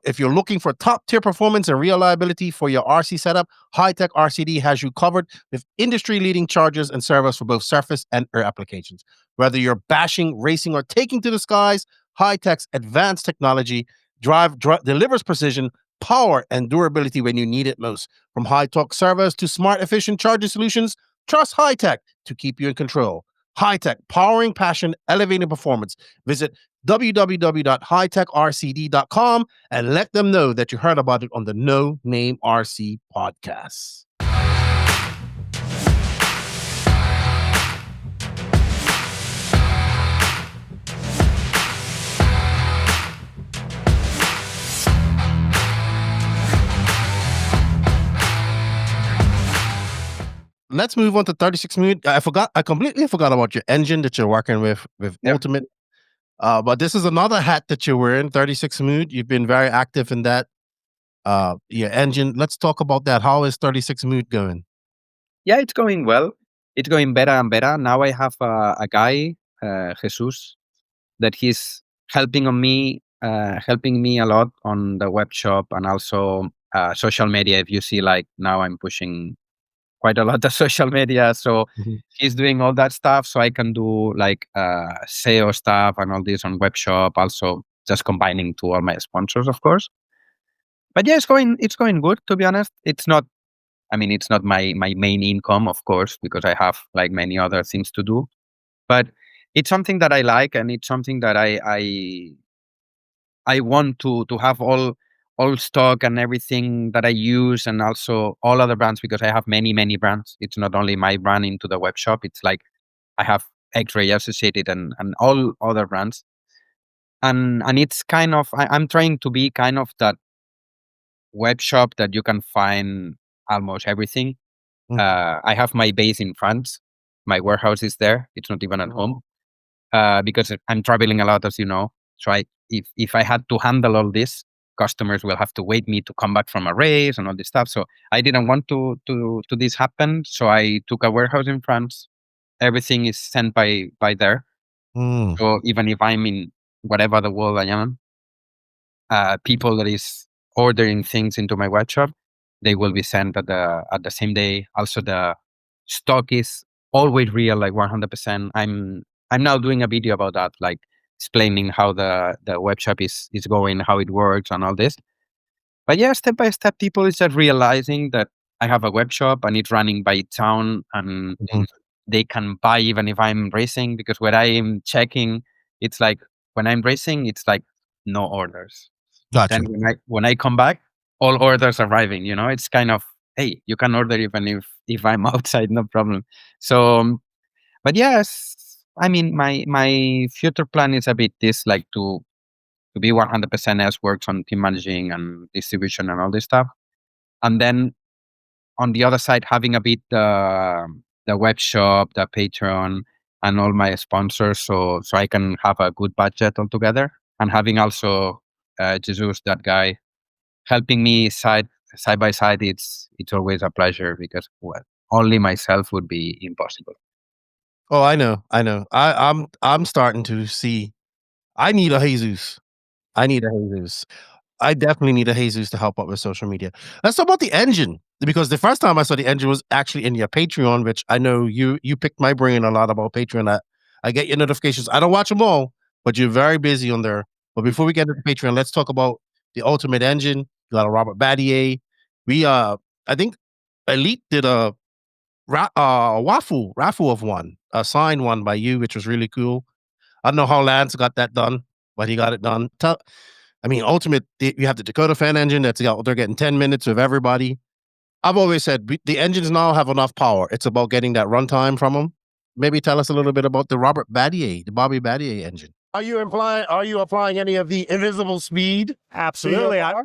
If you're looking for top-tier performance and reliability for your RC setup, High-Tech RCD has you covered with industry-leading chargers and servos for both surface and air applications. Whether you're bashing, racing, or taking to the skies, High-Tech's advanced technology delivers precision, power, and durability when you need it most. From high-torque servos to smart, efficient charging solutions, trust High-Tech to keep you in control. High-Tech, powering passion, elevating performance. Visit www.hightechrcd.com and let them know that you heard about it on the No Name RC podcast. Let's move on to 36 minute. I completely forgot about your engine that you're working with Ultimate. But this is another hat that you're wearing, 36 Mood. You've been very active in that. Your engine. Let's talk about that. How is 36 Mood going?
Yeah, it's going well. It's going better and better. Now I have a guy, Jesus, that he's helping me a lot on the web shop and also social media. If you see, like now I'm pushing quite a lot of social media, so he's doing all that stuff, so I can do like SEO stuff and all this on web shop, also just combining to all my sponsors, of course. But yeah, it's going good, to be honest. It's not my main income, of course, because I have like many other things to do, but it's something that I like, and it's something that I want to have all stock and everything that I use, and also all other brands, because I have many brands. It's not only my brand into the web shop. It's like I have X-Ray Associated and all other brands. And it's kind of, I'm trying to be kind of that web shop that you can find almost everything. I have my base in France. My warehouse is there. It's not even at home because I'm traveling a lot, as you know. So if I had to handle all this, customers will have to wait me to come back from a race and all this stuff. So I didn't want to this happen. So I took a warehouse in France. Everything is sent by there. So even if I'm in whatever the world I am, people that is ordering things into my web shop, they will be sent at the same day. Also, the stock is always real, like 100%. I'm now doing a video about that, like explaining how the web shop is going, how it works and all this. But yeah, step by step, people is just realizing that I have a web shop and it's running by its own, and they can buy even if I'm racing, because when I'm checking, it's like when I'm racing, it's like no orders.
Gotcha.
Then when I come back, all orders are arriving, it's kind of, hey, you can order even if I'm outside, no problem. So, but yes, I mean, my future plan is a bit this, like to be 100% SWORKz on team managing and distribution and all this stuff. And then on the other side, having a bit the web shop, the Patreon, and all my sponsors, so I can have a good budget altogether. And having also Jesus, that guy, helping me side by side, it's always a pleasure, because only myself would be impossible.
Oh, I know. I'm starting to see. I need a Jesus. I definitely need a Jesus to help out with social media. Let's talk about the engine, because the first time I saw the engine was actually in your Patreon, which I know you picked my brain a lot about Patreon. I get your notifications. I don't watch them all, but you're very busy on there. But before we get into Patreon, let's talk about the Ultimate Engine. You got a Robert Batlle. I think Elite did a raffle of one, a signed one by you, which was really cool. I don't know how Lance got that done, but he got it done. Ultimate, you have the Dakota fan engine they're getting 10 minutes of everybody. I've always said the engines now have enough power. It's about getting that runtime from them. Maybe tell us a little bit about the Bobby Batlle engine. Are you applying any of the invisible speed?
Absolutely. At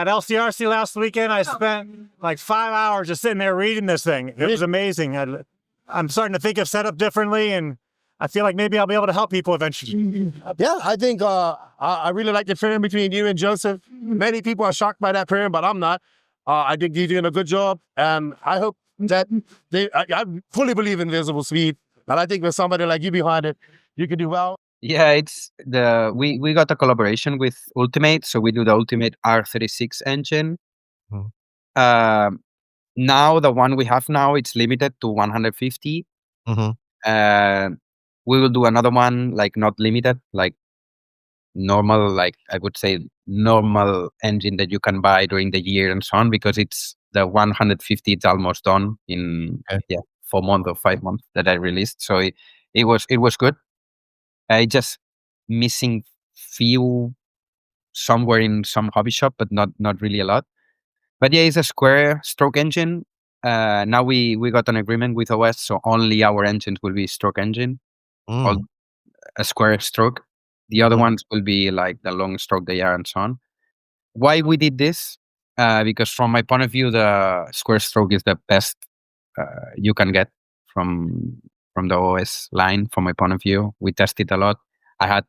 LCRC last weekend, I spent like 5 hours just sitting there reading this thing. It was amazing. I'm starting to think of setup differently, and I feel like maybe I'll be able to help people eventually.
Yeah, I think I really like the pairing between you and Joseph. Many people are shocked by that pairing, but I'm not. I think you're doing a good job, and I hope that I fully believe in visible speed, and I think with somebody like you behind it, you can do well.
Yeah, it's we got a collaboration with Ultimate, so we do the Ultimate R36 engine. Now the one we have now, it's limited to 150. We will do another one, like not limited, like normal, like I would say normal engine that you can buy during the year and so on, because it's the 150. It's almost done in 4 months or 5 months that I released. So it was good. I just missing few somewhere in some hobby shop, but not really a lot. But yeah, it's a square stroke engine. Now we got an agreement with OS, so only our engines will be stroke engine, all a square stroke. The other ones will be like the long stroke they are and so on. Why we did this? Because from my point of view, the square stroke is the best you can get from the OS line. From my point of view, we tested a lot. I had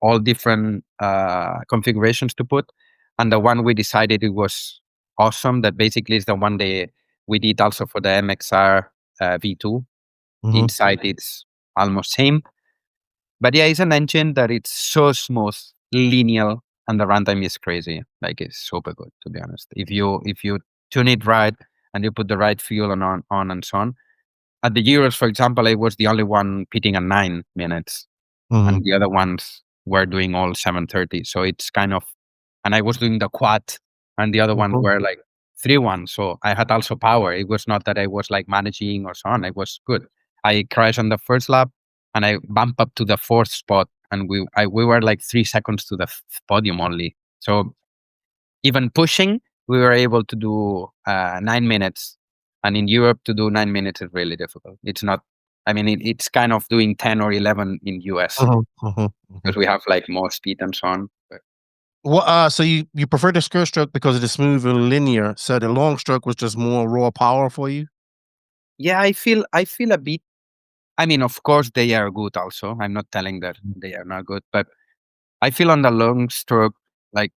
all different configurations to put, and the one we decided it was awesome. That basically is the one we did also for the MXR V2. Inside it's almost same, but yeah, it's an engine that it's so smooth, linear, and the runtime is crazy. Like it's super good, to be honest. If you tune it right and you put the right fuel on and so on. At the Euros, for example, I was the only one pitting at 9 minutes, and the other ones were doing all 7:30. So it's kind of, and I was doing the quad, and the other ones were like 3-1. So I had also power. It was not that I was like managing or so on. I was good. I crashed on the first lap, and I bumped up to the 4th spot, and we were like 3 seconds to the podium only. So even pushing, we were able to do 9 minutes. And in Europe, to do 9 minutes is really difficult. It's not, it's kind of doing 10 or 11 in US because we have like more speed and so on. But
Well, so you prefer the square stroke because it is smooth and linear. So the long stroke was just more raw power for you.
Yeah, I feel a bit. Of course they are good. Also, I'm not telling that they are not good, but I feel on the long stroke like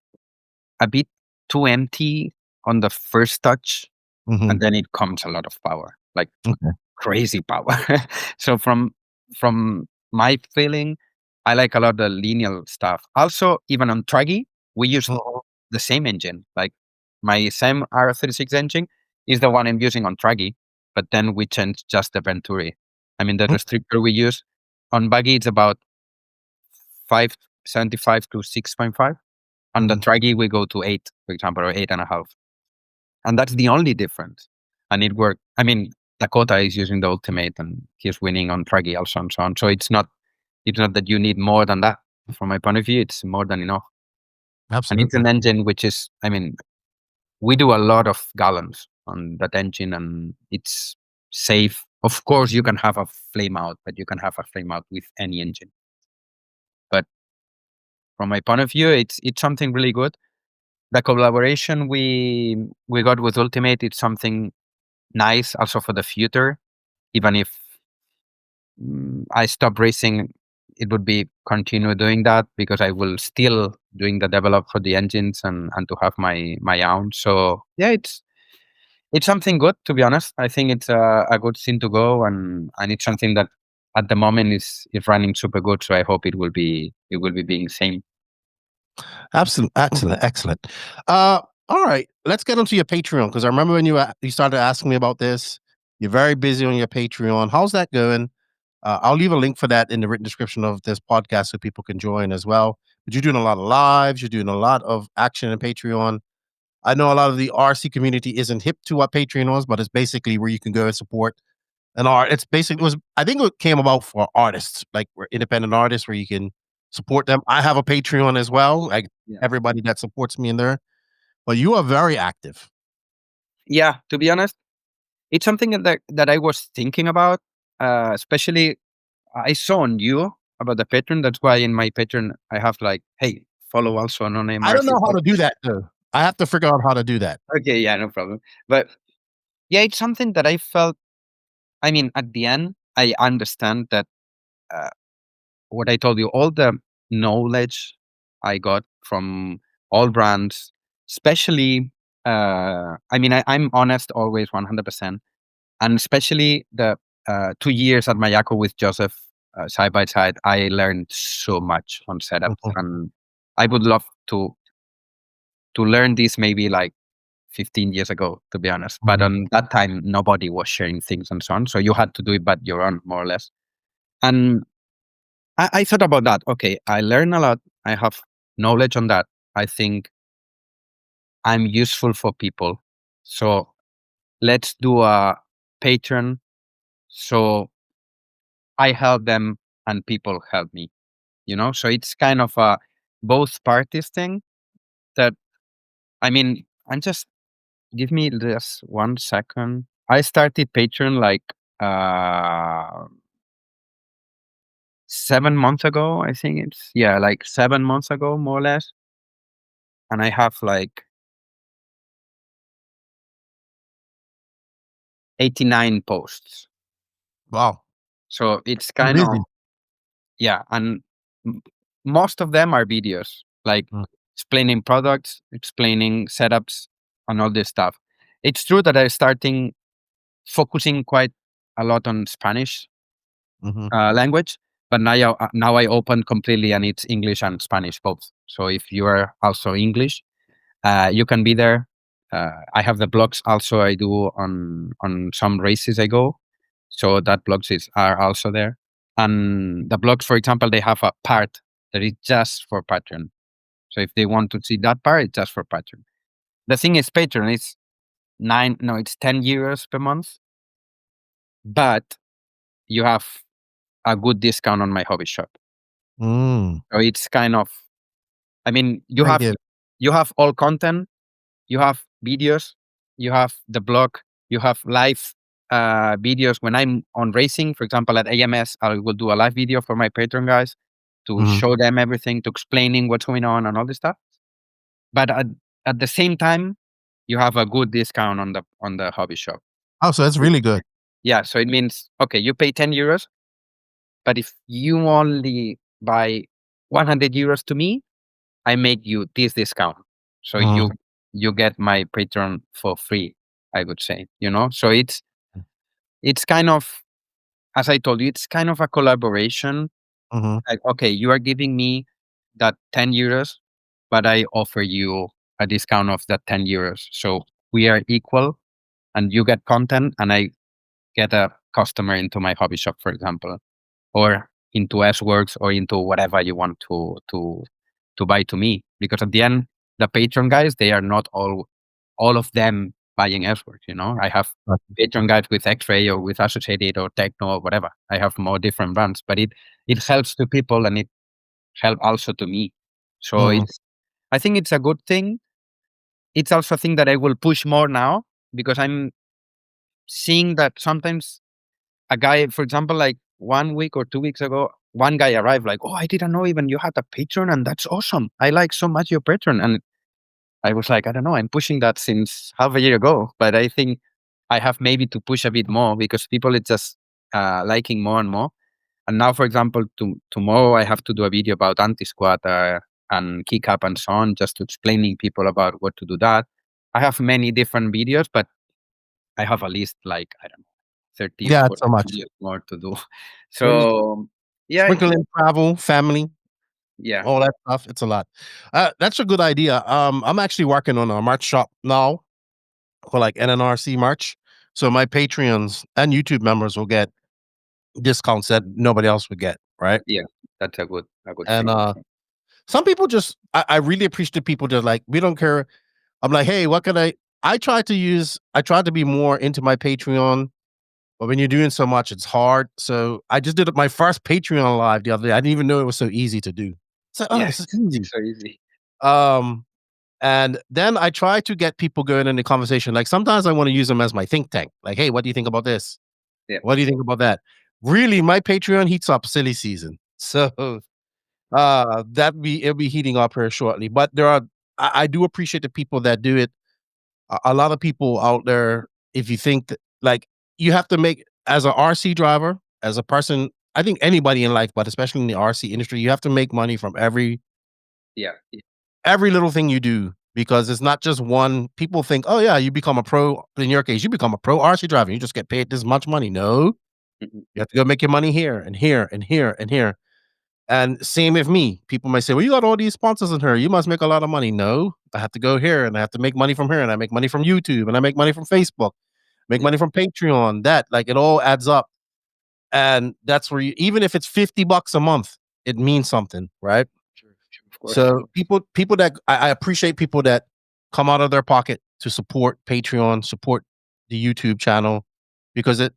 a bit too empty on the first touch, and then it comes a lot of power, like crazy power. So from my feeling, I like a lot of the linear stuff. Also, even on Traggy, we use the same engine. Like my same R36 engine is the one I'm using on Traggy, but then we changed just the Venturi. The restrictor we use on Buggy, it's about 575 to 6.5. On the Traggy, we go to 8, for example, or 8.5. And that's the only difference. And it worked. Dakota is using the Ultimate, and he's winning on Traggy also and so on. So it's not that you need more than that. From my point of view, it's more than enough.
Absolutely.
And it's an engine which is, we do a lot of gallons on that engine, and it's safe. Of course, you can have a flame out, but you can have a flame out with any engine. But from my point of view, it's something really good. The collaboration we got with Ultimate, it's something nice also for the future. Even if I stop racing, it would be continue doing that, because I will still doing the develop for the engines and to have my own. So yeah, It's something good, to be honest. I think it's a good thing to go, and it's something that at the moment is running super good. So I hope it will be being same.
Absolutely, excellent. All right, let's get onto your Patreon, because I remember when you started asking me about this. You're very busy on your Patreon. How's that going? I'll leave a link for that in the written description of this podcast so people can join as well. But you're doing a lot of lives. You're doing a lot of action in Patreon. I know a lot of the RC community isn't hip to what Patreon was, but it's basically where you can go and support an art. It's basically I think it came about for artists, like independent artists, where you can support them. I have a Patreon as well, like everybody that supports me in there. But you are very active.
Yeah, to be honest, it's something that I was thinking about, especially I saw on you about the Patreon. That's why in my Patreon I have like, hey, follow also No Name.
I don't know how to do that though. I have to figure out how to do that.
Okay, yeah, no problem. But yeah, it's something that I felt. I mean, at the end, I understand that what I told you, all the knowledge I got from all brands, especially. I mean, I'm honest always, 100%. And especially the 2 years at Mayako with Joseph side by side, I learned so much on setup, and I would love to learn this maybe like 15 years ago, to be honest. But on that time, nobody was sharing things and so on, so you had to do it by your own, more or less. And I thought about that. Okay, I learn a lot. I have knowledge on that. I think I'm useful for people, so let's do a Patreon. So I help them and people help me, so it's kind of a both parties thing that, I mean, give me just 1 second. I started Patreon like 7 months ago. I think like 7 months ago, more or less. And I have like 89 posts.
Wow.
So it's kind of, yeah. And most of them are videos, like explaining products, explaining setups, and all this stuff. It's true that I'm starting focusing quite a lot on Spanish language, but now I open completely, and it's English and Spanish both. So if you are also English, you can be there. I have the blogs also. I do on some races I go, so that blogs are also there. And the blogs, for example, they have a part that is just for Patreon. So if they want to see that part, it's just for Patreon. The thing is, Patreon is it's 10 euros per month, but you have a good discount on my hobby shop. So it's kind of, I mean, you have all content, you have videos, you have the blog, you have live videos. When I'm on racing, for example, at AMS, I will do a live video for my Patreon guys to show them everything, to explaining what's going on and all this stuff. But at the same time, you have a good discount on the hobby shop.
Oh, so that's really good.
Yeah, so it means, okay, you pay 10 euros, but if you only buy 100 euros to me, I make you this discount. So you get my Patreon for free, I would say, So it's kind of, as I told you, it's kind of a collaboration. Like, okay, you are giving me that 10 euros, but I offer you a discount of that 10 euros. So we are equal, and you get content, and I get a customer into my hobby shop, for example, or into SWORKz, or into whatever you want to buy to me. Because at the end, the Patreon guys, they are not all of them buying SWORKz. I have Patreon guys with X-Ray or with Associated or Techno or whatever. I have more different brands, but it helps to people, and it helps also to me. So I think it's a good thing. It's also a thing that I will push more now, because I'm seeing that sometimes a guy, for example, like 1 week or 2 weeks ago, one guy arrived like, oh, I didn't know even you had a Patreon, and that's awesome. I like so much your Patreon. And I was like, I don't know, I'm pushing that since half a year ago, but I think I have maybe to push a bit more, because people are just liking more and more. And now, for example, tomorrow I have to do a video about anti-squat and kick up and so on, just to explaining people about what to do that. I have many different videos, but I have at least like, I don't know, 30 or
Yeah,
40
it's so much.
years more to do.
Crazy.
So yeah,
Sprinkle in travel, family,
yeah,
all that stuff. It's a lot. That's a good idea. I'm actually working on a merch shop now for like NNRC merch. So my Patreons and YouTube members will get discounts that nobody else would get, right?
yeah, that's a good
And
thing.
some people just I really appreciate the people that like, we don't care. I'm like, hey, what can I try to be more into my Patreon, but when you're doing so much, it's hard. So I just did my first Patreon live the other day. I didn't even know it was so easy to do. So
Yes,
this is easy.
so easy.
And then I try to get people going in the conversation. Like sometimes I want to use them as my think tank. Like, hey, what do you think about this?
Yeah.
What do you think about that? Really, my Patreon heats up silly season. So it'll be heating up here shortly. But I do appreciate the people that do it. A lot of people out there, if you think that, like, you have to make, as an RC driver, as a person, I think anybody in life, but especially in the RC industry, you have to make money from every little thing you do, because it's not just one. People think, oh yeah, you become a pro. In your case, you become a pro RC driver. You just get paid this much money. No, you have to go make your money here and here and here and here. And same with me. People might say, well, you got all these sponsors in here. You must make a lot of money. No, I have to go here and I have to make money from here. And I make money from YouTube and I make money from Facebook, make money from Patreon. That, like, it all adds up. And that's where even if it's $50 a month, it means something, right? So people that I appreciate, people that come out of their pocket to support Patreon, support the YouTube channel, because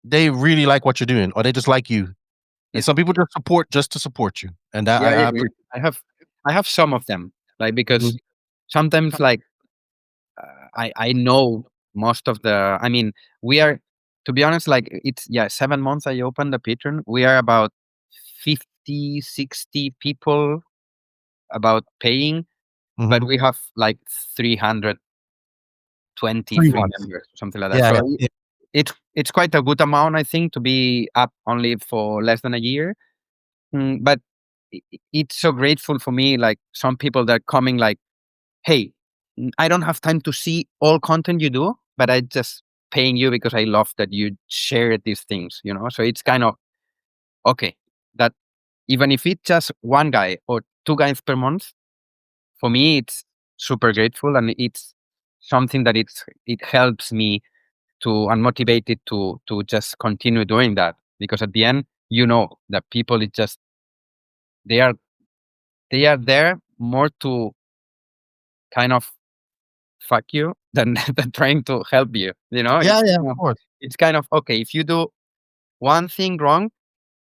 they really like what you're doing, or they just like you. And some people just support just to support you. And that
Yeah, I have some of them, like, because sometimes, like, I know most of the. I mean, we are, to be honest, like, it's 7 months I opened the Patreon. We are about 50, 60 people about paying, but we have like 323 members, something like that.
Yeah,
So it's quite a good amount, I think, to be up only for less than a year. But it's so grateful for me, like, some people that are coming like, hey, I don't have time to see all content you do, but I just paying you because I love that you share these things, So it's kind of, okay, that even if it's just one guy or two guys per month, for me, it's super grateful, and it's something that it helps me to, and motivated to just continue doing that, because at the end, that people, it's just, they are there more to kind of fuck you than trying to help you.
Yeah, of course.
It's kind of, okay, if you do one thing wrong,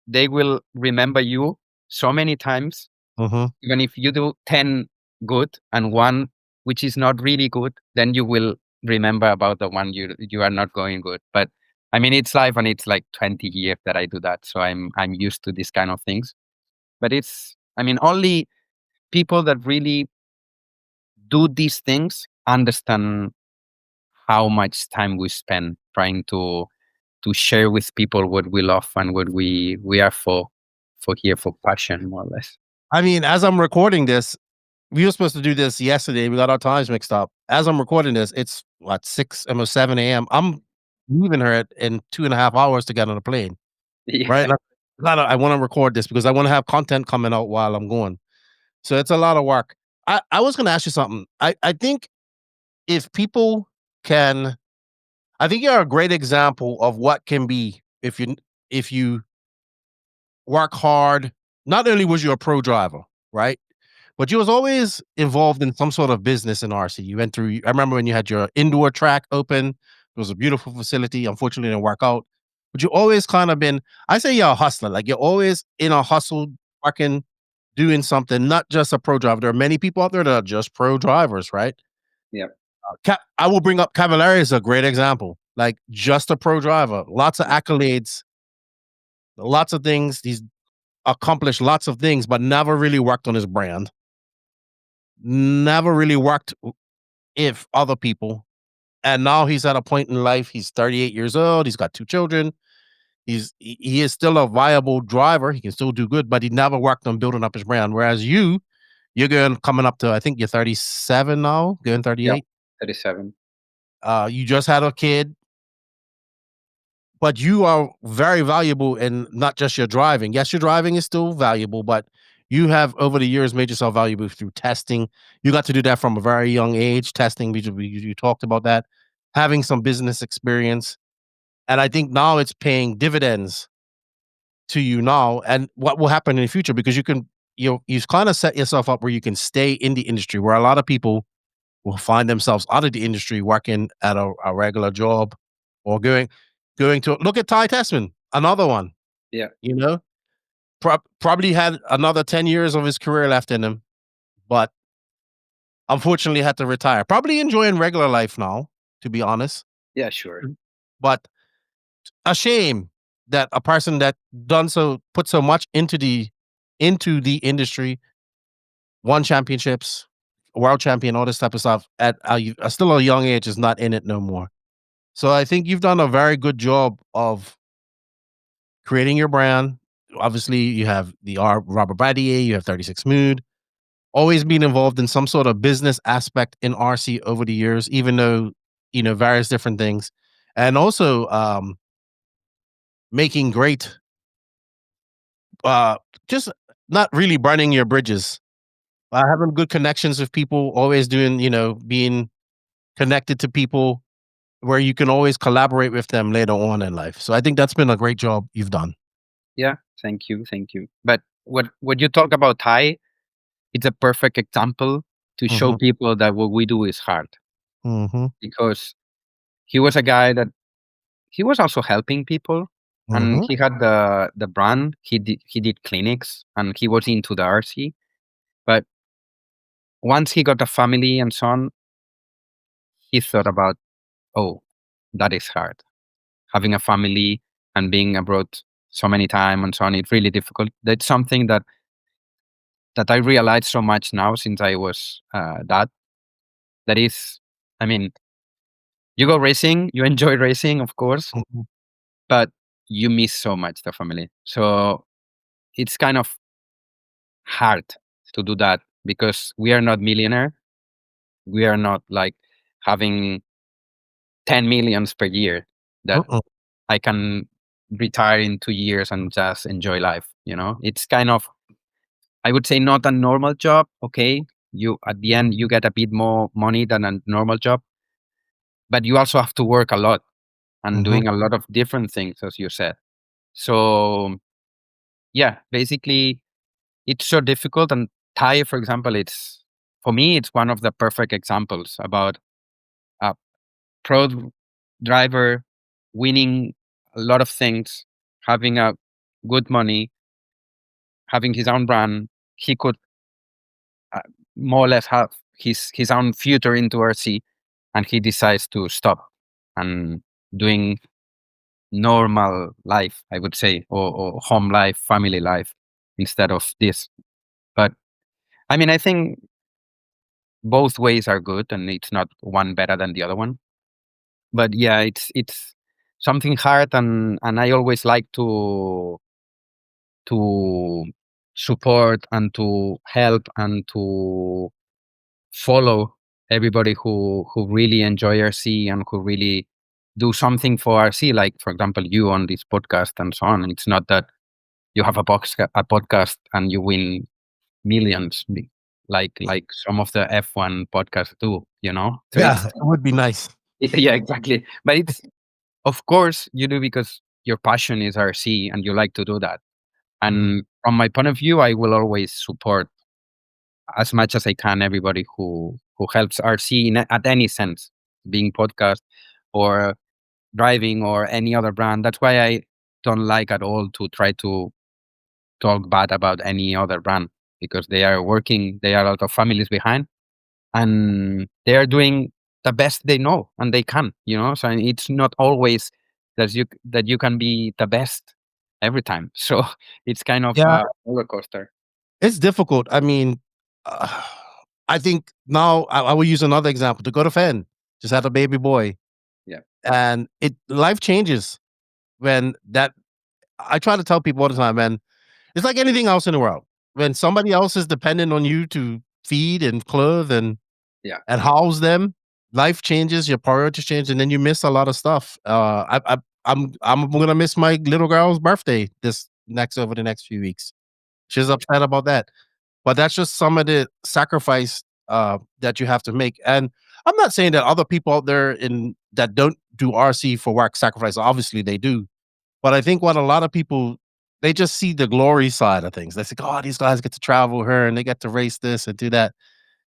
they will remember you so many times. Even if you do 10 good and one which is not really good, then you will remember about the one you are not going good. But I mean, it's life, and it's like 20 years that I do that, so I'm used to this kind of things. But it's, I mean, only people that really do these things understand how much time we spend trying to share with people what we love and what we are for here, for passion, more or less.
I mean, as I'm recording this, we were supposed to do this yesterday. We got our times mixed up. As I'm recording this, it's what, almost 7 a.m. I'm leaving her in 2.5 hours to get on a plane.
Yeah.
Right? I want to record this because I want to have content coming out while I'm going. So it's a lot of work. I was going to ask you something. I think if people can, I think you're a great example of what can be if you work hard. Not only was you a pro driver, right? But you was always involved in some sort of business in RC. You went through, I remember when you had your indoor track open. It was a beautiful facility. Unfortunately, it didn't work out. But you always kind of been, I say you're a hustler. Like, you're always in a hustle, working, doing something, not just a pro driver. There are many people out there that are just pro drivers, right?
Yeah.
I will bring up Cavallari as a great example. Like, just a pro driver, lots of accolades, lots of things. He's accomplished lots of things, but never really worked on his brand. Never really worked with other people. And now he's at a point in life. He's 38 years old. He's got 2 children. He is still a viable driver. He can still do good, but he never worked on building up his brand. Whereas you're coming up to, I think you're 37 now, going 38.
Yeah, 37.
You just had a kid. but you are very valuable in not just your driving. Yes, your driving is still valuable, but you have over the years made yourself valuable through testing. You got to do that from a very young age, testing. You talked about that, having some business experience. And I think now it's paying dividends to you now. And what will happen in the future, because you kind of set yourself up where you can stay in the industry, where a lot of people will find themselves out of the industry working at a regular job or going to look at Ty Tessman, another one.
Yeah.
You know, probably had another 10 years of his career left in him, but unfortunately had to retire. Probably enjoying regular life now, to be honest.
Yeah, sure.
But a shame that a person that put so much into the industry, won championships, world champion, all this type of stuff at still a young age is not in it no more. So I think you've done a very good job of creating your brand. Obviously, you have the Robert Batlle, you have 36 Mood, always been involved in some sort of business aspect in RC over the years, even though, various different things. And also making great, just not really burning your bridges. Having good connections with people, always doing, being connected to people where you can always collaborate with them later on in life. So I think that's been a great job you've done.
Yeah, thank you. But what you talk about Ty, it's a perfect example to show people that what we do is hard. Because he was a guy that he was also helping people, and he had the brand. He did clinics, and he was into the RC. But once he got a family and so on, he thought about, oh, that is hard. Having a family and being abroad so many times and so on, it's really difficult. That's something that I realized so much now since I was that is, I mean, you go racing, you enjoy racing, of course, but you miss so much the family. So it's kind of hard to do that because we are not millionaire. We are not like having 10 millions per year that I can retire in 2 years and just enjoy life. It's kind of, I would say, not a normal job. Okay. You, at the end, you get a bit more money than a normal job, but you also have to work a lot and doing a lot of different things, as you said. So yeah, basically it's so difficult. And Ty, for example, for me, it's one of the perfect examples about a pro driver winning a lot of things, having a good money, having his own brand. He could more or less have his own future into RC, and he decides to stop and doing normal life, I would say, or home life, family life, instead of this. But I mean, I think both ways are good, and it's not one better than the other one. But yeah, it's something hard, and I always like to support and to help and to follow everybody who really enjoy RC and who really do something for RC, like, for example, you on this podcast and so on. It's not that you have a podcast and you win millions, like some of the F1 podcasts do, So
yeah, it would be nice.
Yeah, exactly. But it's, of course, you do because your passion is RC and you like to do that. And from my point of view, I will always support as much as I can everybody who helps RC at any sense, being podcast or driving or any other brand. That's why I don't like at all to try to talk bad about any other brand, because they are working, they are a lot of families behind, and they are doing the best they know and they can, So it's not always that you can be the best every time. So it's kind of a roller coaster.
It's difficult. I mean, I think now I will use another example. To go to Fenn, just had a baby boy.
Yeah.
And life changes when that. I try to tell people all the time, man, it's like anything else in the world. When somebody else is dependent on you to feed and clothe and house them, life changes, your priorities change, and then you miss a lot of stuff. I'm gonna miss my little girl's birthday over the next few weeks. She's upset about that. But that's just some of the sacrifice that you have to make. And I'm not saying that other people out there that don't do RC for work sacrifice. Obviously they do. But I think what a lot of people, they just see the glory side of things. They say, "Oh, these guys get to travel here and they get to race this and do that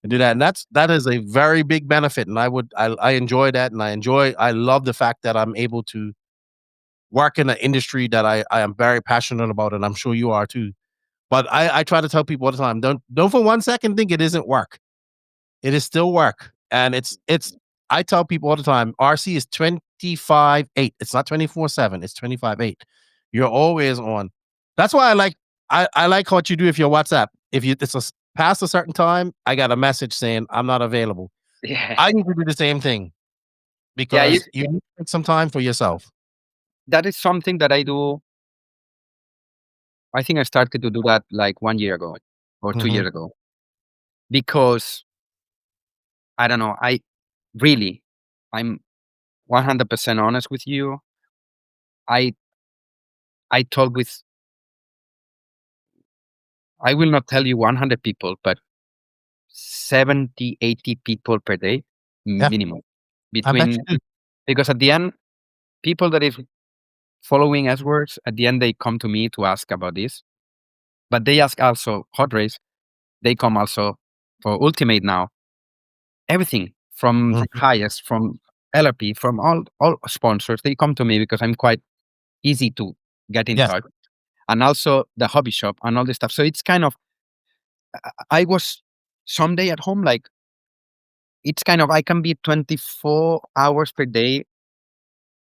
and do that." And that is a very big benefit. And I enjoy that. And I love the fact that I'm able to work in an industry that I am very passionate about, and I'm sure you are too. But I try to tell people all the time, don't for 1 second think it isn't work. It is still work. And it's I tell people all the time, RC is 25/8. It's not 24/7. It's 25/8. You're always on. That's why I like what you do with your WhatsApp. If it's past a certain time, I got a message saying I'm not available.
Yeah.
I need to do the same thing because you need to take some time for yourself.
That is something that I do. I think I started to do that like 1 year ago or 2 years ago, because I don't know. I'm 100% honest with you. I talk with, I will not tell you 100 people, but 70, 80 people per day minimum. Because at the end, people that is following SWORKz, at the end they come to me to ask about this, but they ask also HOTRACE. They come also for Ultimate now. Everything from highest, from LRP, from all sponsors, they come to me because I'm quite easy to get in touch, and also the hobby shop and all this stuff. So it's kind of, I was someday at home, like it's kind of, I can be 24 hours per day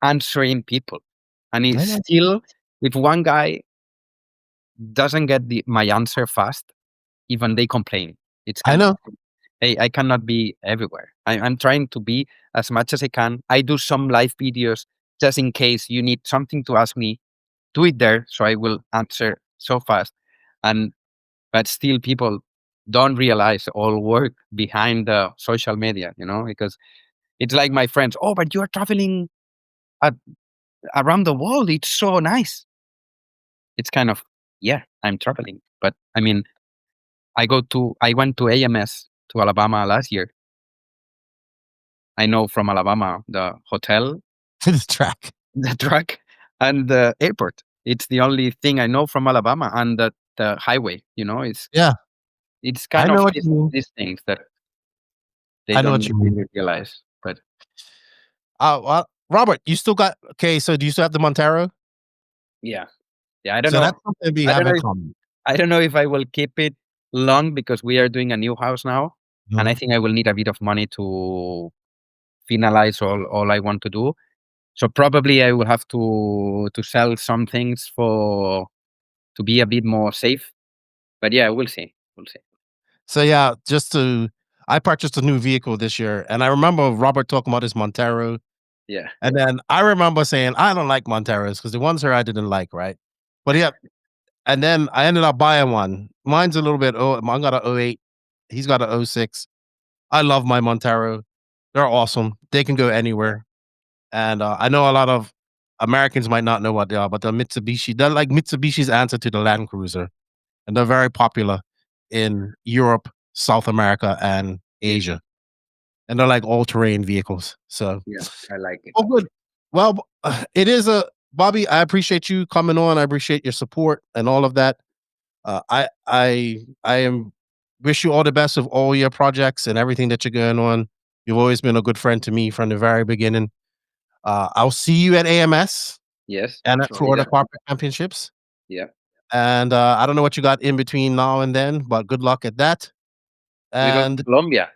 answering people, and it's still, if one guy doesn't get my answer fast, even they complain. It's kind of, hey, I cannot be everywhere. I'm trying to be as much as I can. I do some live videos just in case you need something to ask me. Do it there, so I will answer so fast. But still, people don't realize all work behind the social media, because it's like my friends. Oh, but you're traveling around the world. It's so nice. It's kind of, yeah, I'm traveling, but I mean, I went to AMS to Alabama last year. I know from Alabama the hotel,
the track,
and the airport. It's the only thing I know from Alabama, and the highway. It's kind of these things that they don't really realize. But
Robert, you still got so do you still have the Montero?
Yeah. I don't
so
know.
That's something we have in common.
I don't know if I will keep it long, because we are doing a new house now, and I think I will need a bit of money to finalize all I want to do. So probably I will have to sell some things to be a bit more safe. But yeah, we'll see.
So yeah, I purchased a new vehicle this year, and I remember Robert talking about his Montero.
Yeah.
And then I remember saying, I don't like Monteros because the ones here I didn't like, right? But yeah, and then I ended up buying one. Mine's a little bit, I got a 08. He's got a 06. I love my Montero. They're awesome. They can go anywhere. And I know a lot of Americans might not know what they are, but they're like Mitsubishi's answer to the Land Cruiser. And they're very popular in Europe, South America, and Asia. And they're like all-terrain vehicles. So
yeah, I like it.
Oh, good. Well, it is Bobby, I appreciate you coming on. I appreciate your support and all of that. I wish you all the best of all your projects and everything that you're going on. You've always been a good friend to me from the very beginning. I'll see you at AMS.
Yes.
And at Florida Corporate Championships.
Yeah.
And I don't know what you got in between now and then, but good luck at that. And
we go to Colombia.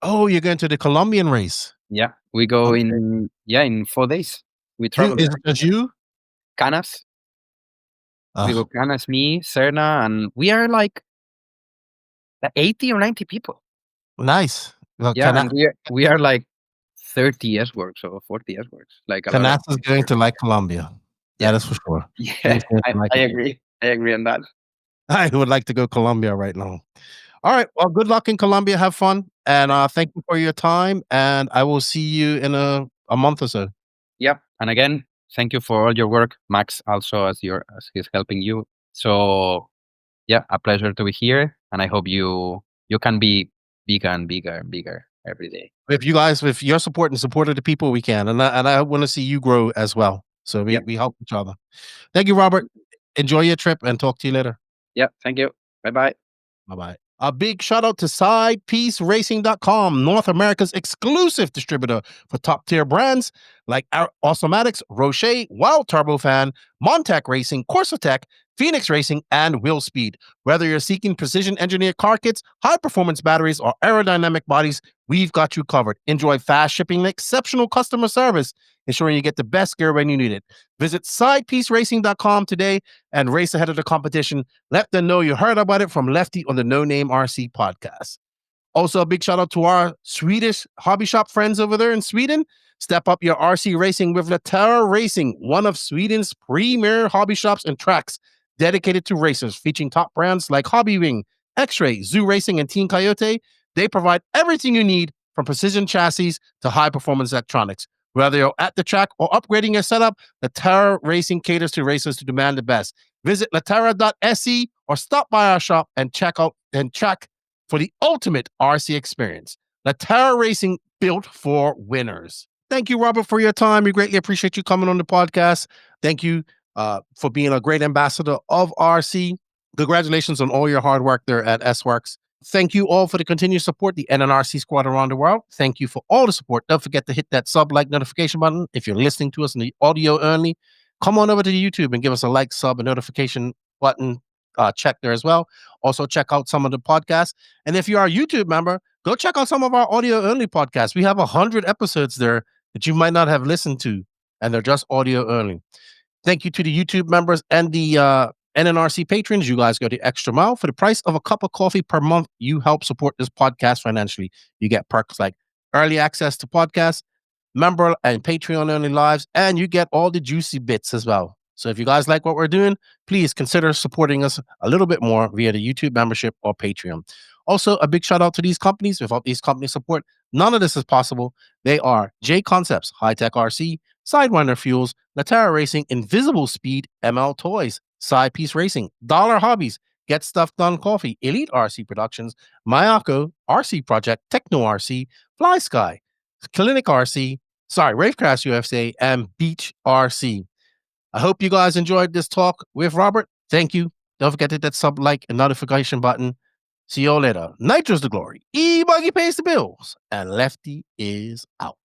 Oh, you're going to the Colombian race?
Yeah, we go in 4 days. We travel.
Is it just you?
Canas. We go Canas, me, Serna, and we are like 80 or 90 people.
Nice.
Well, yeah, and we are like 30 SWORKz or 40 SWORKz. Like
Canas is going to like Colombia. Yeah, that's for sure.
Yeah, I agree. I agree on that.
I would like to go Colombia right now. All right. Well, good luck in Colombia. Have fun. And thank you for your time. And I will see you in a month or so.
Yep. And again, thank you for all your work, Max. Also, as he's helping you. So yeah, a pleasure to be here, and I hope you can be bigger and bigger and bigger every day.
If you guys, with your support and support of the people, we can, and I want to see you grow as well. So we help each other. Thank you, Robert. Enjoy your trip, and talk to you later.
Yeah, thank you. Bye-bye.
Bye-bye. A big shout out to SidePieceRacing.com, North America's exclusive distributor for top tier brands like Awesomatics, Rocher, Wild Turbofan, Montec Racing, Corsatec, Phoenix Racing, and Will Speed. Whether you're seeking precision engineered car kits, high performance batteries, or aerodynamic bodies, we've got you covered. Enjoy fast shipping and exceptional customer service, ensuring you get the best gear when you need it. Visit SidePieceRacing.com today and race ahead of the competition. Let them know you heard about it from Lefty on the No Name RC podcast. Also, a big shout out to our Swedish hobby shop friends over there in Sweden. Step up your RC racing with Latera Racing, one of Sweden's premier hobby shops and tracks dedicated to racers, featuring top brands like Hobbywing, X-Ray, Zoo Racing, and Team Coyote. They provide everything you need from precision chassis to high-performance electronics. Whether you're at the track or upgrading your setup, Latera Racing caters to racers to demand the best. Visit latera.se or stop by our shop and check out and track for the ultimate RC experience. Latera Racing, built for winners. Thank you, Robert, for your time. We greatly appreciate you coming on the podcast. Thank you for being a great ambassador of RC. Congratulations on all your hard work there at SWORKz. Thank you all for the continued support, the NNRC squad around the world. Thank you for all the support. Don't forget to hit that sub-like notification button. If you're listening to us in the audio only, come on over to the YouTube and give us a like, sub, and notification button check there as well. Also, check out some of the podcasts. And if you are a YouTube member, go check out some of our audio only podcasts. We have 100 episodes there that you might not have listened to, and they're just audio only. Thank you to the YouTube members and the NNRC patrons. You guys go the extra mile. For the price of a cup of coffee per month, you help support this podcast financially. You get perks like early access to podcasts, member and Patreon only lives, and you get all the juicy bits as well. So if you guys like what we're doing, please consider supporting us a little bit more via the YouTube membership or Patreon. Also, a big shout out to these companies. Without these companies' support, none of this is possible. They are J Concepts, High Tech RC, Sidewinder Fuels, Latera Racing, Invisible Speed, ML Toys, Side Piece Racing, Dollar Hobbies, Get Stuff Done Coffee, Elite RC Productions, Mayako, RC Project, Techno RC, Fly Sky, Clinic RC, Ravecraft USA, and Beach RC. I hope you guys enjoyed this talk with Robert. Thank you. Don't forget to hit that sub, like, and notification button. See you all later. Nitro's the glory. E-Buggy pays the bills. And Lefty is out.